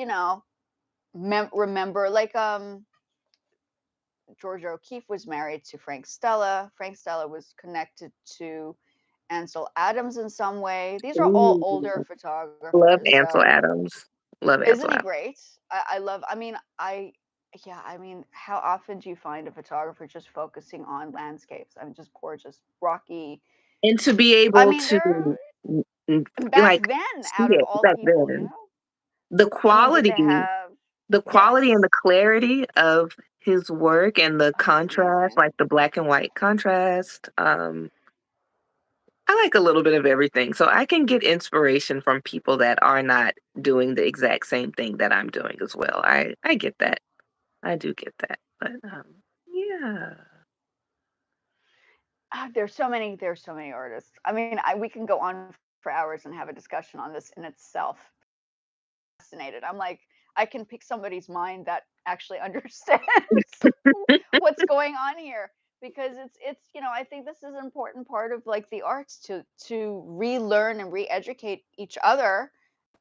remember like Georgia O'Keeffe was married to Frank Stella. Frank Stella was connected to Ansel Adams in some way. These are all Ooh, older love photographers. Ansel So Adams. Love isn't Ansel he Adams. great? I love, I mean, yeah, I mean, how often do you find a photographer just focusing on landscapes? I mean, just gorgeous, rocky. And to be I able mean, to they're n n back like, then, see out of it all back people, then, the I mean, did quality they have, the quality and yes. the clarity of his work and the Oh, it's contrast, amazing. like the black and white contrast, I like a little bit of everything, so I can get inspiration from people that are not doing the exact same thing that I'm doing as well. I get that. I do get that, but, yeah. There's so many artists. I mean, we can go on for hours and have a discussion on this in itself. Fascinated. I'm like, I can pick somebody's mind that actually understands what's going on here. because I think this is an important part of like the arts to relearn and re-educate each other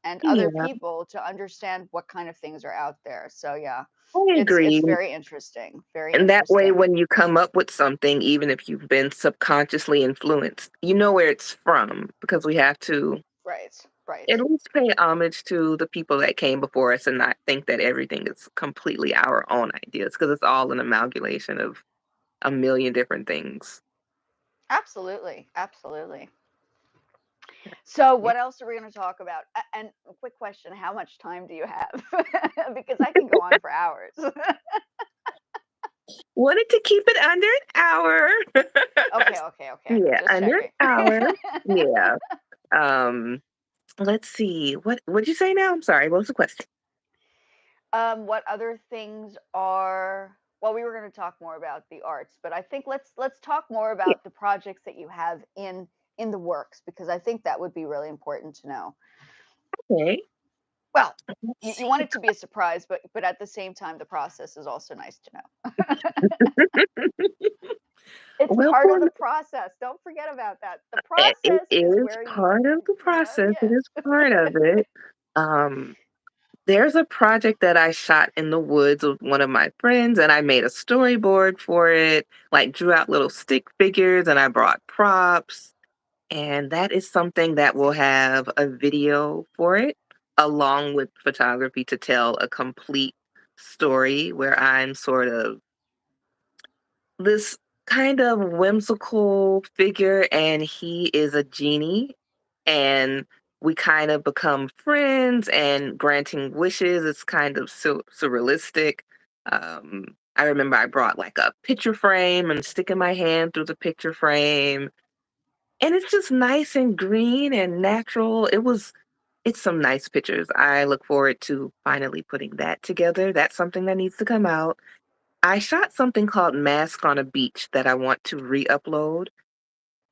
and other Yeah, people to understand what kind of things are out there. So yeah, I it's agree. very interesting, very And that way, interesting. when you come up with something, even if you've been subconsciously influenced, you know where it's from because we have to Right, right. at least pay homage to the people that came before us and not think that everything is completely our own ideas because it's all an amalgamation of a million different things. Absolutely, absolutely. So Yeah. what else are we going to talk about? And a quick question, how much time do you have? Because I can go on for hours. Wanted to keep it under an hour. Okay, okay, okay. Yeah, Just under an checking. hour. Yeah. Um, let's see. What'd you say now? I'm sorry. What was the question? What other things are well, we were going to talk more about the arts, but I think let's talk more Yeah. about the projects that you have in the works because I think that would be really important to know. Okay. Well, Let's you see. want it to be a surprise, but at the same time, the process is also nice to know. It's Well, part for of the process. Don't forget about that. The it process is is where part of the process. It is yeah. part of it. Um, there's a project that I shot in the woods with one of my friends, and I made a storyboard for it, like drew out little stick figures, and I brought props. And that is something that will have a video for it, along with photography to tell a complete story where I'm sort of this kind of whimsical figure, and he is a genie, and we kind of become friends and granting wishes. It's kind of surrealistic. I remember I brought like a picture frame and sticking my hand through the picture frame, and it's just nice and green and natural. It's some nice pictures. I look forward to finally putting that together. That's something that needs to come out. I shot something called Mask on a Beach that I want to re-upload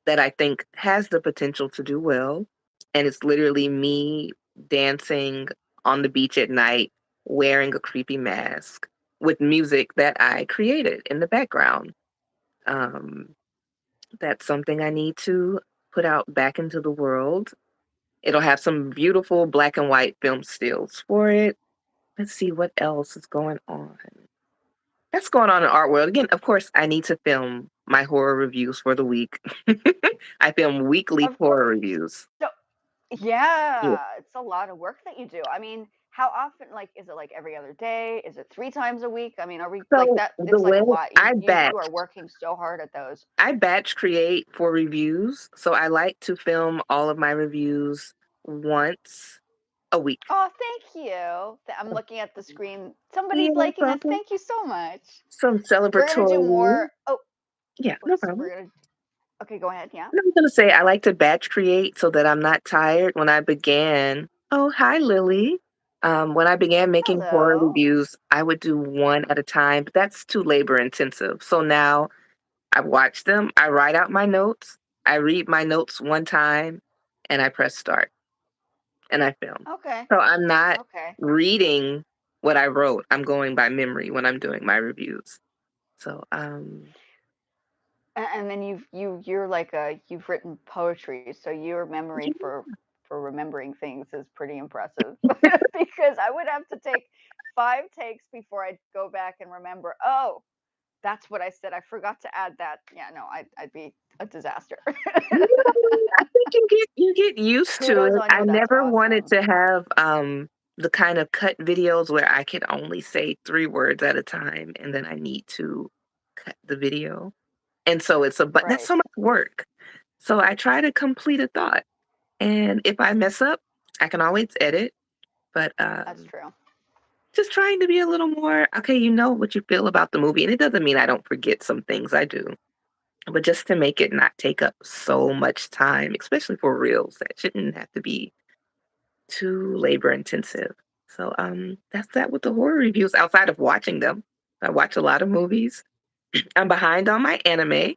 that I think has the potential to do well. And it's literally me dancing on the beach at night, wearing a creepy mask with music that I created in the background. Um, that's something I need to put out back into the world. It'll have some beautiful black and white film stills for it. Let's see what else is going on. That's going on in art world. Again, of course, I need to film my horror reviews for the week. I film weekly Of course. horror reviews. So Yeah. yeah, it's a lot of work that you do. I mean, how often? Like, is it like every other day? Is it 3 times a week? I mean, are we like So that? the It's like way a lot. I You are batch, working so hard at those. I batch create for reviews. So I like to film all of my reviews once a week. Oh, thank you. I'm looking at the screen. Yeah, Somebody's no liking us. problem. Thank you so much. Some We're gonna do celebratory. more. Oh, Yeah, no whoops. problem. We're gonna. Okay, go ahead. Yeah. And I was gonna say I like to batch create so that I'm not tired. When I began, oh hi Lily. When I began making horror Hello. reviews, I would do one at a time, but that's too labor intensive. So now I watch them, I write out my notes, I read my notes one time, and I press start and I film. Okay. So I'm not Okay. reading what I wrote. I'm going by memory when I'm doing my reviews. So And then you're like a you've written poetry, so your memory for remembering things is pretty impressive. Because I would have to take 5 takes before I'd go back and remember. Oh, that's what I said. I forgot to add that. Yeah, no, I'd be a disaster. yeah, I think you get used to Kudos it. on I you. That's never wanted awesome. to have the kind of cut videos where I could only say 3 words at a time and then I need to cut the video. And so it's a but that's Right. so much work. So I try to complete a thought. And if I mess up, I can always edit. But That's true. just trying to be a little more okay, you know what you feel about the movie. And it doesn't mean I don't forget some things I do. But just to make it not take up so much time, especially for reels, that shouldn't have to be too labor intensive. So that's that with the horror reviews outside of watching them. I watch a lot of movies. I'm behind on my anime.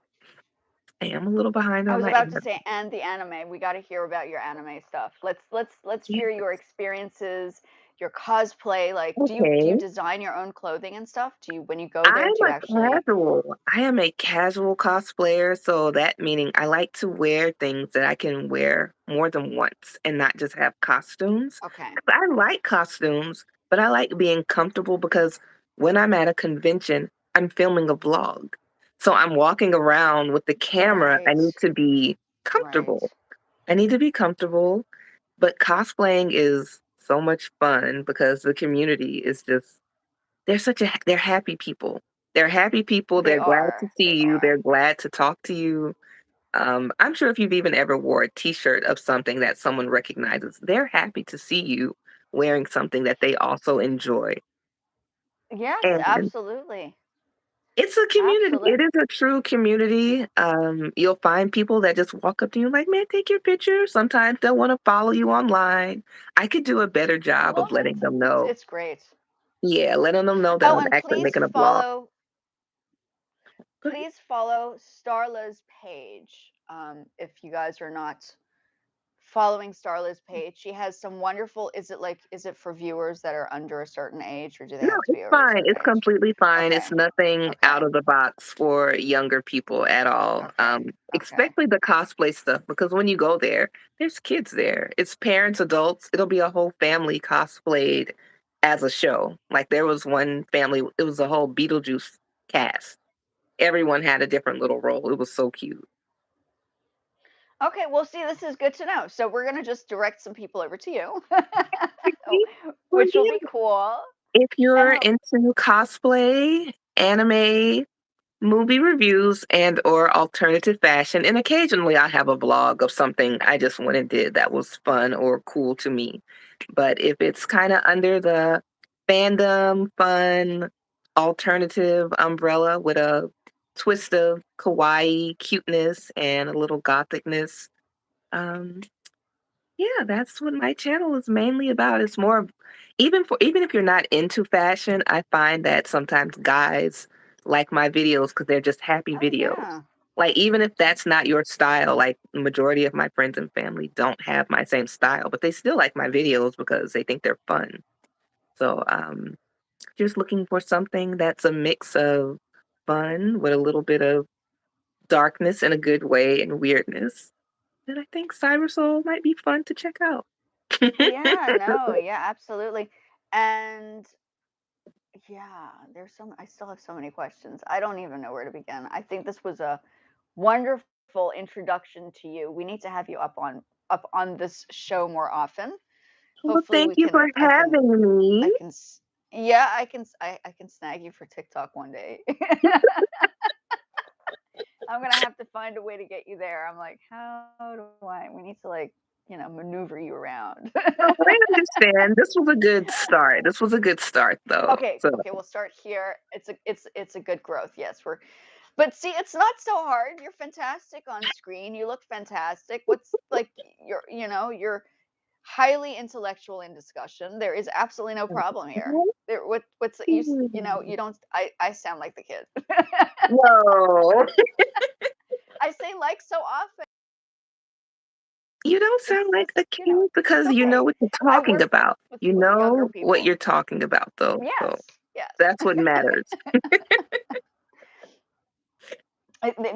I am a little behind I on was my about to anime. say, and the anime. We got to hear about your anime stuff. Let's hear Yeah. your experiences, your cosplay, like, do you Okay. design your own clothing and stuff? Do you when you go there, I'm do you a actually casual. I am a casual cosplayer, so that meaning I like to wear things that I can wear more than once and not just have costumes. okay, 'Cause I like costumes, but I like being comfortable because when I'm at a convention, I'm filming a vlog. So I'm walking around with the camera. I right, need to be right. comfortable. I need to be comfortable, but cosplaying is so much fun because the community is just they're happy people. They're happy people, they're glad to They see you, are. they're glad to talk to you. I'm sure if you've even ever wore a T-shirt of something that someone recognizes, they're happy to see you wearing something that they also enjoy. Yes, And absolutely, it's a community. absolutely. It is a true community. You'll find people that just walk up to you like, "Man, take your picture." Sometimes they'll wanna follow you online. I could do a better job Well, of letting that's them know. it's great. Yeah, letting them know that Oh, I'm and actually making a vlog. Go ahead. please follow Starla's page, if you guys are not following Starla's page. She has some wonderful is it for viewers that are under a certain age, or do they No, have to it's be over a fine. certain It's age? completely fine. It's Okay, nothing out okay, of the box for younger people at all. okay, okay. Especially the cosplay stuff, because when you go there, there's kids there. It's parents, adults. It'll be a whole family cosplayed as a show. Like there was one family, it was a whole Beetlejuice cast. Everyone had a different little role. It was so cute. Okay, well, see, this is good to know. So we're gonna just direct some people over to you, Well, which will yeah, be cool. if you're And into cosplay, anime, movie reviews and or alternative fashion, and occasionally I have a vlog of something I just went and did that was fun or cool to me. But if it's kind of under the fandom, fun, alternative umbrella with a twist of kawaii cuteness and a little gothicness, um, yeah, that's what my channel is mainly about. It's more of even if you're not into fashion, I find that sometimes guys like my videos because they're just happy oh videos. yeah, Like even if that's not your style, like the majority of my friends and family don't have my same style, but they still like my videos because they think they're fun. So just looking for something that's a mix of fun with a little bit of darkness in a good way and weirdness. Then I think Cyber Soul might be fun to check out. yeah, no, yeah, absolutely. And yeah, I still have so many questions. I don't even know where to begin. I think this was a wonderful introduction to you. We need to have you up on this show more often. Well, Hopefully thank we you for can having I me. can s- yeah, I can snag you for TikTok one day. I'm gonna have to find a way to get you there. I'm like, how do I? We need to maneuver you around. No, but I understand. This was a good start. This was a good start, though. Okay, So okay, we'll start here. It's a good growth. Yes, but see, it's not so hard. You're fantastic on screen. You look fantastic. What's like you're highly intellectual in discussion. There is absolutely no problem here. There what's you don't I sound like the kid. no, I say like so often. you don't sound It's like just, a kid it's because you know okay. what you're I talking work about. with You younger know what people. you're talking about, though. So Yes. that's Yes. what matters.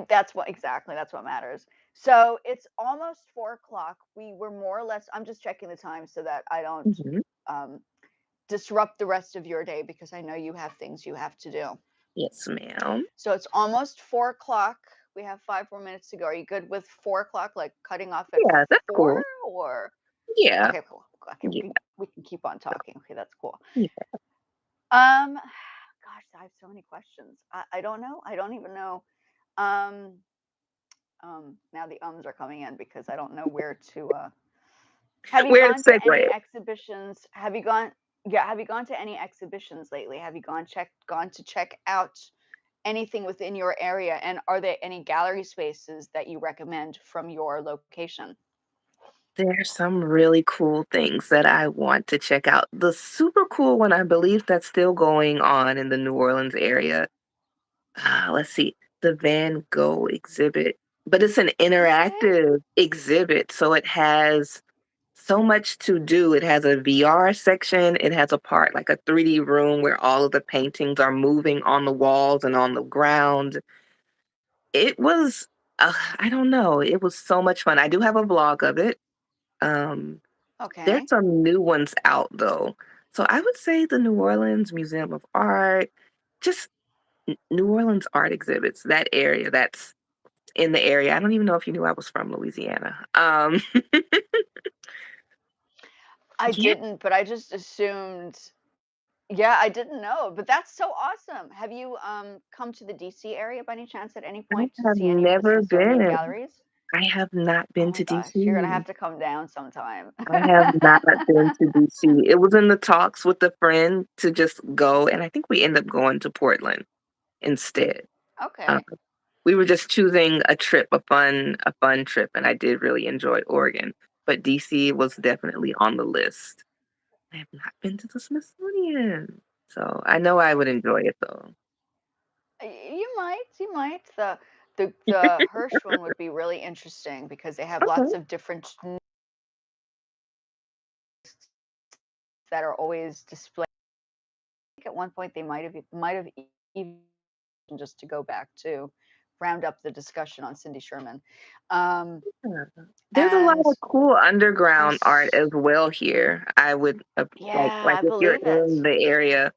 That's what exactly. That's what matters. So it's almost 4 o'clock. We were more or less. I'm just checking the time so that I don't Mhm. um, disrupt the rest of your day because I know you have things you have to do. Yes, ma'am. So it's almost 4 o'clock. We have 5 more minutes to go. Are you good with 4 o'clock? Like cutting off at Yeah, that's four, cool. or Yeah, okay, cool. Okay, yeah, we can keep on talking. Okay, that's cool. yeah. Um, gosh, I have so many questions. I don't know. I don't even know. Um, now the ums are coming in because I don't know where to. Have you Where to gone to any segue? exhibitions? Have you gone? Yeah, have you gone to any exhibitions lately? Have you gone to check out anything within your area? And are there any gallery spaces that you recommend from your location? There's some really cool things that I want to check out. The super cool one, I believe that's still going on in the New Orleans area. Let's see, the Van Gogh exhibit, but it's an Okay. interactive exhibit, so it has so much to do. It has a VR section, it has a part like a 3D room where all of the paintings are moving on the walls and on the ground. It was, I don't know, it was so much fun. I do have a vlog of it. Um, there's Okay. some new ones out though. So I would say the New Orleans Museum of Art, just New Orleans art exhibits, that area that's in the area. I don't even know if you knew I was from Louisiana. I Yeah, didn't, but I just assumed. Yeah, I didn't know, but that's so awesome. Have you come to the DC area by any chance at any I point to have see any of the never Smithsonian been. galleries? I have not Oh been my to gosh, you're gonna DC. have to come down sometime. I have not been to DC. It was in the talks with a friend to just go, and I think we ended up going to Portland instead. Uh, Okay. we were just choosing a fun trip, and I did really enjoy Oregon, but DC was definitely on the list. I have not been to the Smithsonian, so I know I would enjoy it though. You might. The Hirsch one would be really interesting because they have lots Okay. of different that are always displayed. At one point, they might have even just to go back to round up the discussion on Cindy Sherman. Um, Yeah. There's a lot and of cool I, underground art s- as well here. I would yeah, like I if you're believe in it. the area,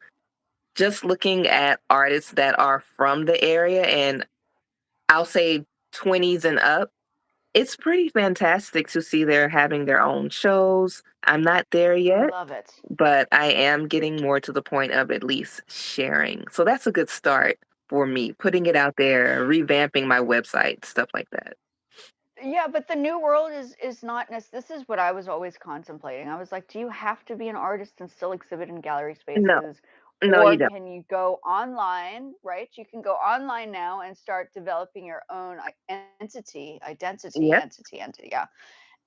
just looking at artists that are from the area and I'll say 20s and up, it's pretty fantastic to see they're having their own shows. I'm not there yet, Love it. but I am getting more to the point of at least sharing. So that's a good start for me, putting it out there, revamping my website, stuff like that. Yeah, but the new world is not this is what I was always contemplating. I was like, do you have to be an artist and still exhibit in gallery No, spaces? no, you Or don't. can you go online, right? You can go online now and start developing your own Yep, entity, yeah,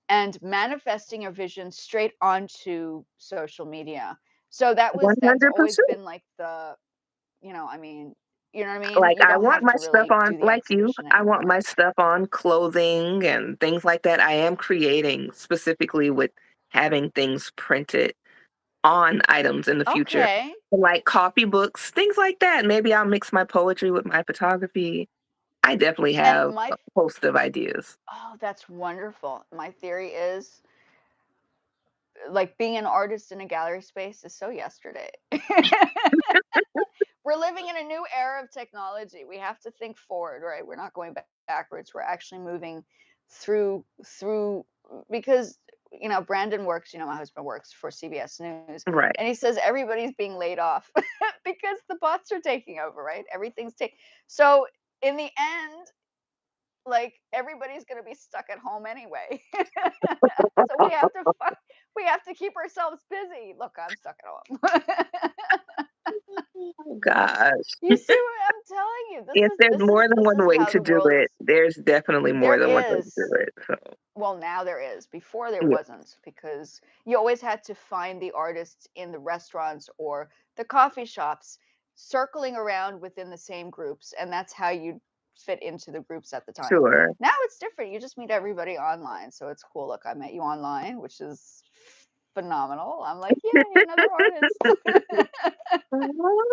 and manifesting your vision straight onto social media. So that's always 100%. been like I mean, you know what I mean? Like, You I don't want have my to stuff really on do the like you, exhibition I want my anymore. stuff on clothing and things like that. I am creating specifically with having things printed on items in the future, Okay. like copybooks, things like that. Maybe I'll mix my poetry with my photography. I definitely And have a host of ideas. oh, that's wonderful. My theory is like being an artist in a gallery space is so yesterday. We're living in a new era of technology. We have to think forward, right? We're not going backwards. We're actually moving through because Brandon works, my husband works for CBS News, Right. and he says everybody's being laid off because the bots are taking over, right? Everything's taking. So in the end, like everybody's going to be stuck at home anyway. So we have to keep ourselves busy. Look, I'm stuck at home. Oh gosh. You see what I'm telling you? This If is there's this is more than this one is way how to the do world it, is. there's definitely more There than one way to is. do it. So, Well, now there is. Before there yeah, wasn't because you always had to find the artists in the restaurants or the coffee shops circling around within the same groups, and that's how you fit into the groups at the time. sure. Now it's different. You just meet everybody online, so it's cool. Look, I met you online, which is phenomenal. I'm like, yay, another artist. Aw,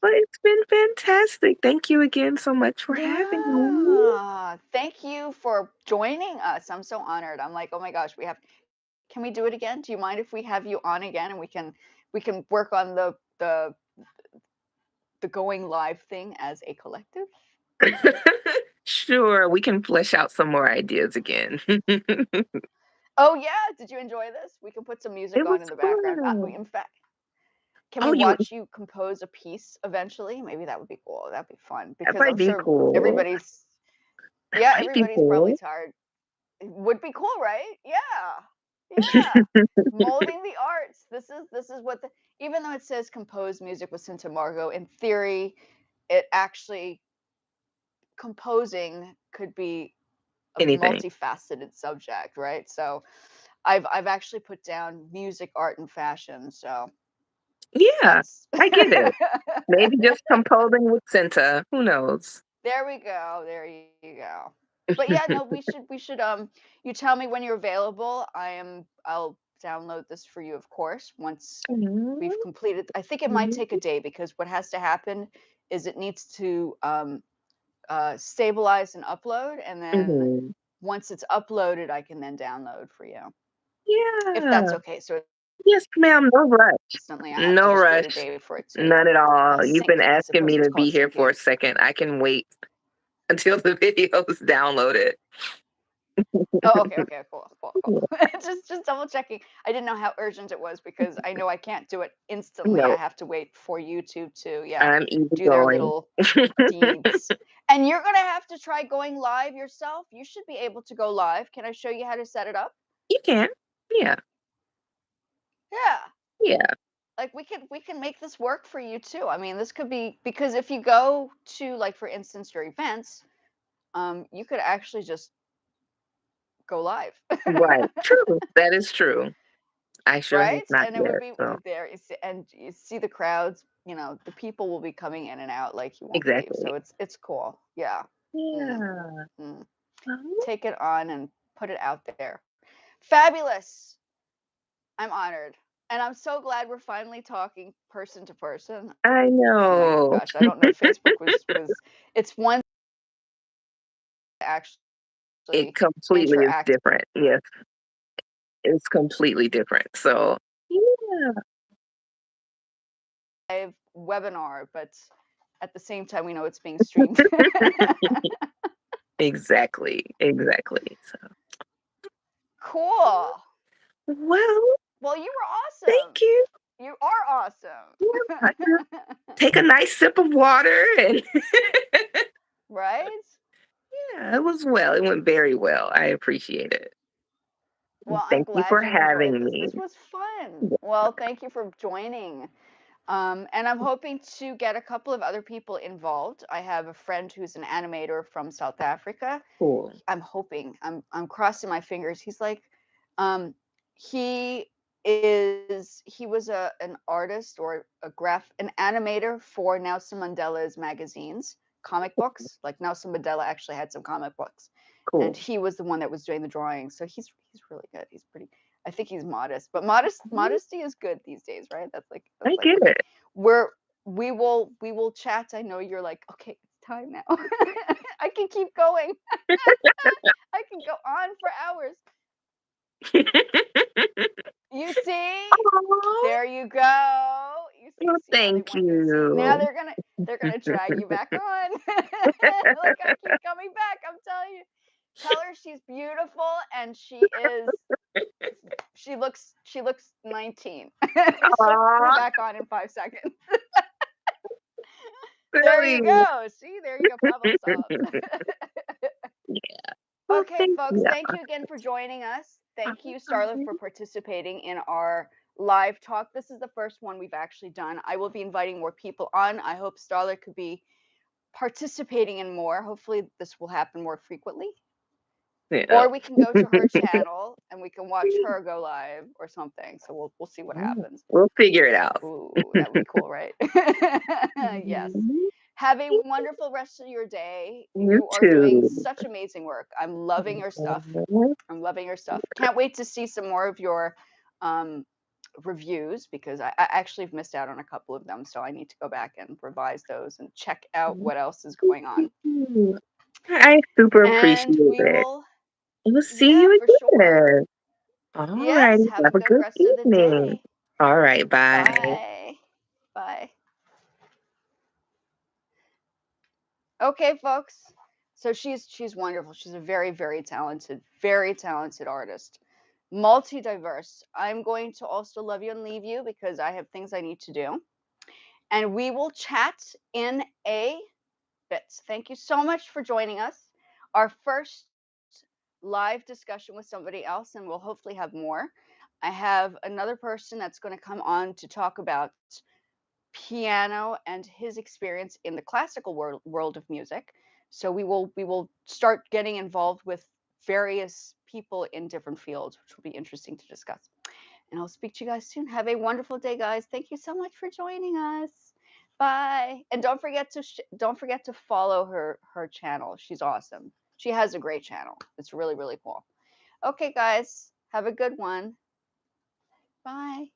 but it's been fantastic. Thank you again so much for having me. Yeah. Thank you for joining us. I'm so honored. I'm like, oh my gosh, can we do it again? Do you mind if we have you on again and we can work on the going live thing as a collective? Sure, we can flesh out some more ideas again. Oh yeah, did you enjoy this? We can put some music It was on in the background. fun. In fact, can we Oh, you watch you compose a piece eventually? Maybe that would be cool. That'd be fun that because might I'm be sure cool. everybody's That yeah, might be everybody's probably cool. tired. It would be cool, right? Yeah. Yeah. Molding the arts. This is what even though it says compose music with Santa Margot, in theory, it actually composing could be a Anything. multifaceted subject, right? So I've actually put down music, art, and fashion. So Yeah, that's I get it. Maybe just composing with Cinta. Who knows? there we go. There you go. But yeah, no, we should you tell me when you're available. I'll download this for you, of course, once we've completed. I think it might take a day because what has to happen is it needs to stabilize and upload, and then Mhm. once it's uploaded, I can then download for you, if that's Yeah. okay. So Yes, ma'am, no rush. instantly, I have to No just wait a rush. day for it to None at all. You've sync. been I asking suppose me it's to called be here for syncing. a second. I can wait until the video's downloaded. Oh, okay, okay, cool, cool, cool. Just double checking. I didn't know how urgent it was because I know I can't do it instantly. I No, have to wait for YouTube to, yeah, I'm do their easygoing. little deeds. And you're gonna have to try going live yourself. You should be able to go live. Can I show you how to set it up? You can. Yeah, Yeah. yeah. Like we can make this work for you too. I mean, this could be because if you go to, like, for instance, your events, you could actually just go live. Right. True. That is true. I sure have Right? not And it would yet, be so there, and you see the crowds, the people will be coming in and out like you won't believe. exactly. So it's cool. Yeah. Mm, Yeah. mm. Oh, Take it on and put it out there. Fabulous. I'm honored. And I'm so glad we're finally talking person to person. I Oh my know. gosh, I don't know. Facebook was it's one to It actually completely is interact different. Yes, it's completely different. So, yeah. live webinar, but at the same time we know it's being streamed. Exactly, exactly. So, Cool. well, Well, you were awesome. thank you. You are Yeah, I awesome. can take a nice sip of water and Right? yeah, it was well. It went very well. I appreciate it. Well, I'm Thank you glad for you enjoyed having this. me. This was fun. Well, thank you for joining. And I'm hoping to get a couple of other people involved. I have a friend who's an animator from South Africa. Cool, I'm hoping. I'm crossing my fingers. He's like, um, he he was an artist or an animator for Nelson Mandela's magazines, comic books. Like Nelson Mandela actually had some comic books, and cool. he was the one that was doing the drawings. So he's really good. He's pretty. I think he's modest, but modesty is good these days, right? That's I like get okay. it. We will chat. I know you're like, okay, it's time now. I can keep going. I can go on for hours. You see? Aw, There you go. You well, see how they thank want you see? Now you. they're gonna drag you back on. Like I keep coming back, I'm telling you. Tell her she's beautiful and she looks 19. She'll be Aw, back on in 5 seconds. There you really? go. See, there you go. Problem solved. Well, Okay, thank folks, you. thank you again for joining us. Thank you, Starla, for participating in our live talk. This is the first one we've actually done. I will be inviting more people on. I hope Starla could be participating in more. Hopefully, this will happen more frequently. Yeah. Or we can go to her channel and we can watch her go live or something. So we'll see what happens. We'll figure it out. Ooh, that would be cool, right? Yes. Mhm. Have a wonderful rest of your day. You You are doing too. such amazing work. I'm loving your stuff. Mhm. I'm loving your stuff. Can't wait to see some more of your um, reviews because I actually have missed out on a couple of them. So I need to go back and revise those and check out what else is going on. I super appreciate And we it. will, We'll see yeah, you for sure. again. All Yes. righty. Have a Have a good good rest of the evening. day. All right. Bye. Bye. Bye. Okay, folks. So she's wonderful. She's a very talented artist. Multi-diverse. I'm going to also love you and leave you because I have things I need to do. And we will chat in a bit. Thank you so much for joining us. Our first live discussion with somebody else, and we'll hopefully have more. I have another person that's going to come on to talk about piano and his experience in the classical world of music. So we will start getting involved with various people in different fields, which will be interesting to discuss. And I'll speak to you guys soon. Have a wonderful day, guys. Thank you so much for joining us. Bye. And don't forget to follow her channel. She's awesome. She has a great channel. It's really, really cool. Okay, guys, have a good one. Bye.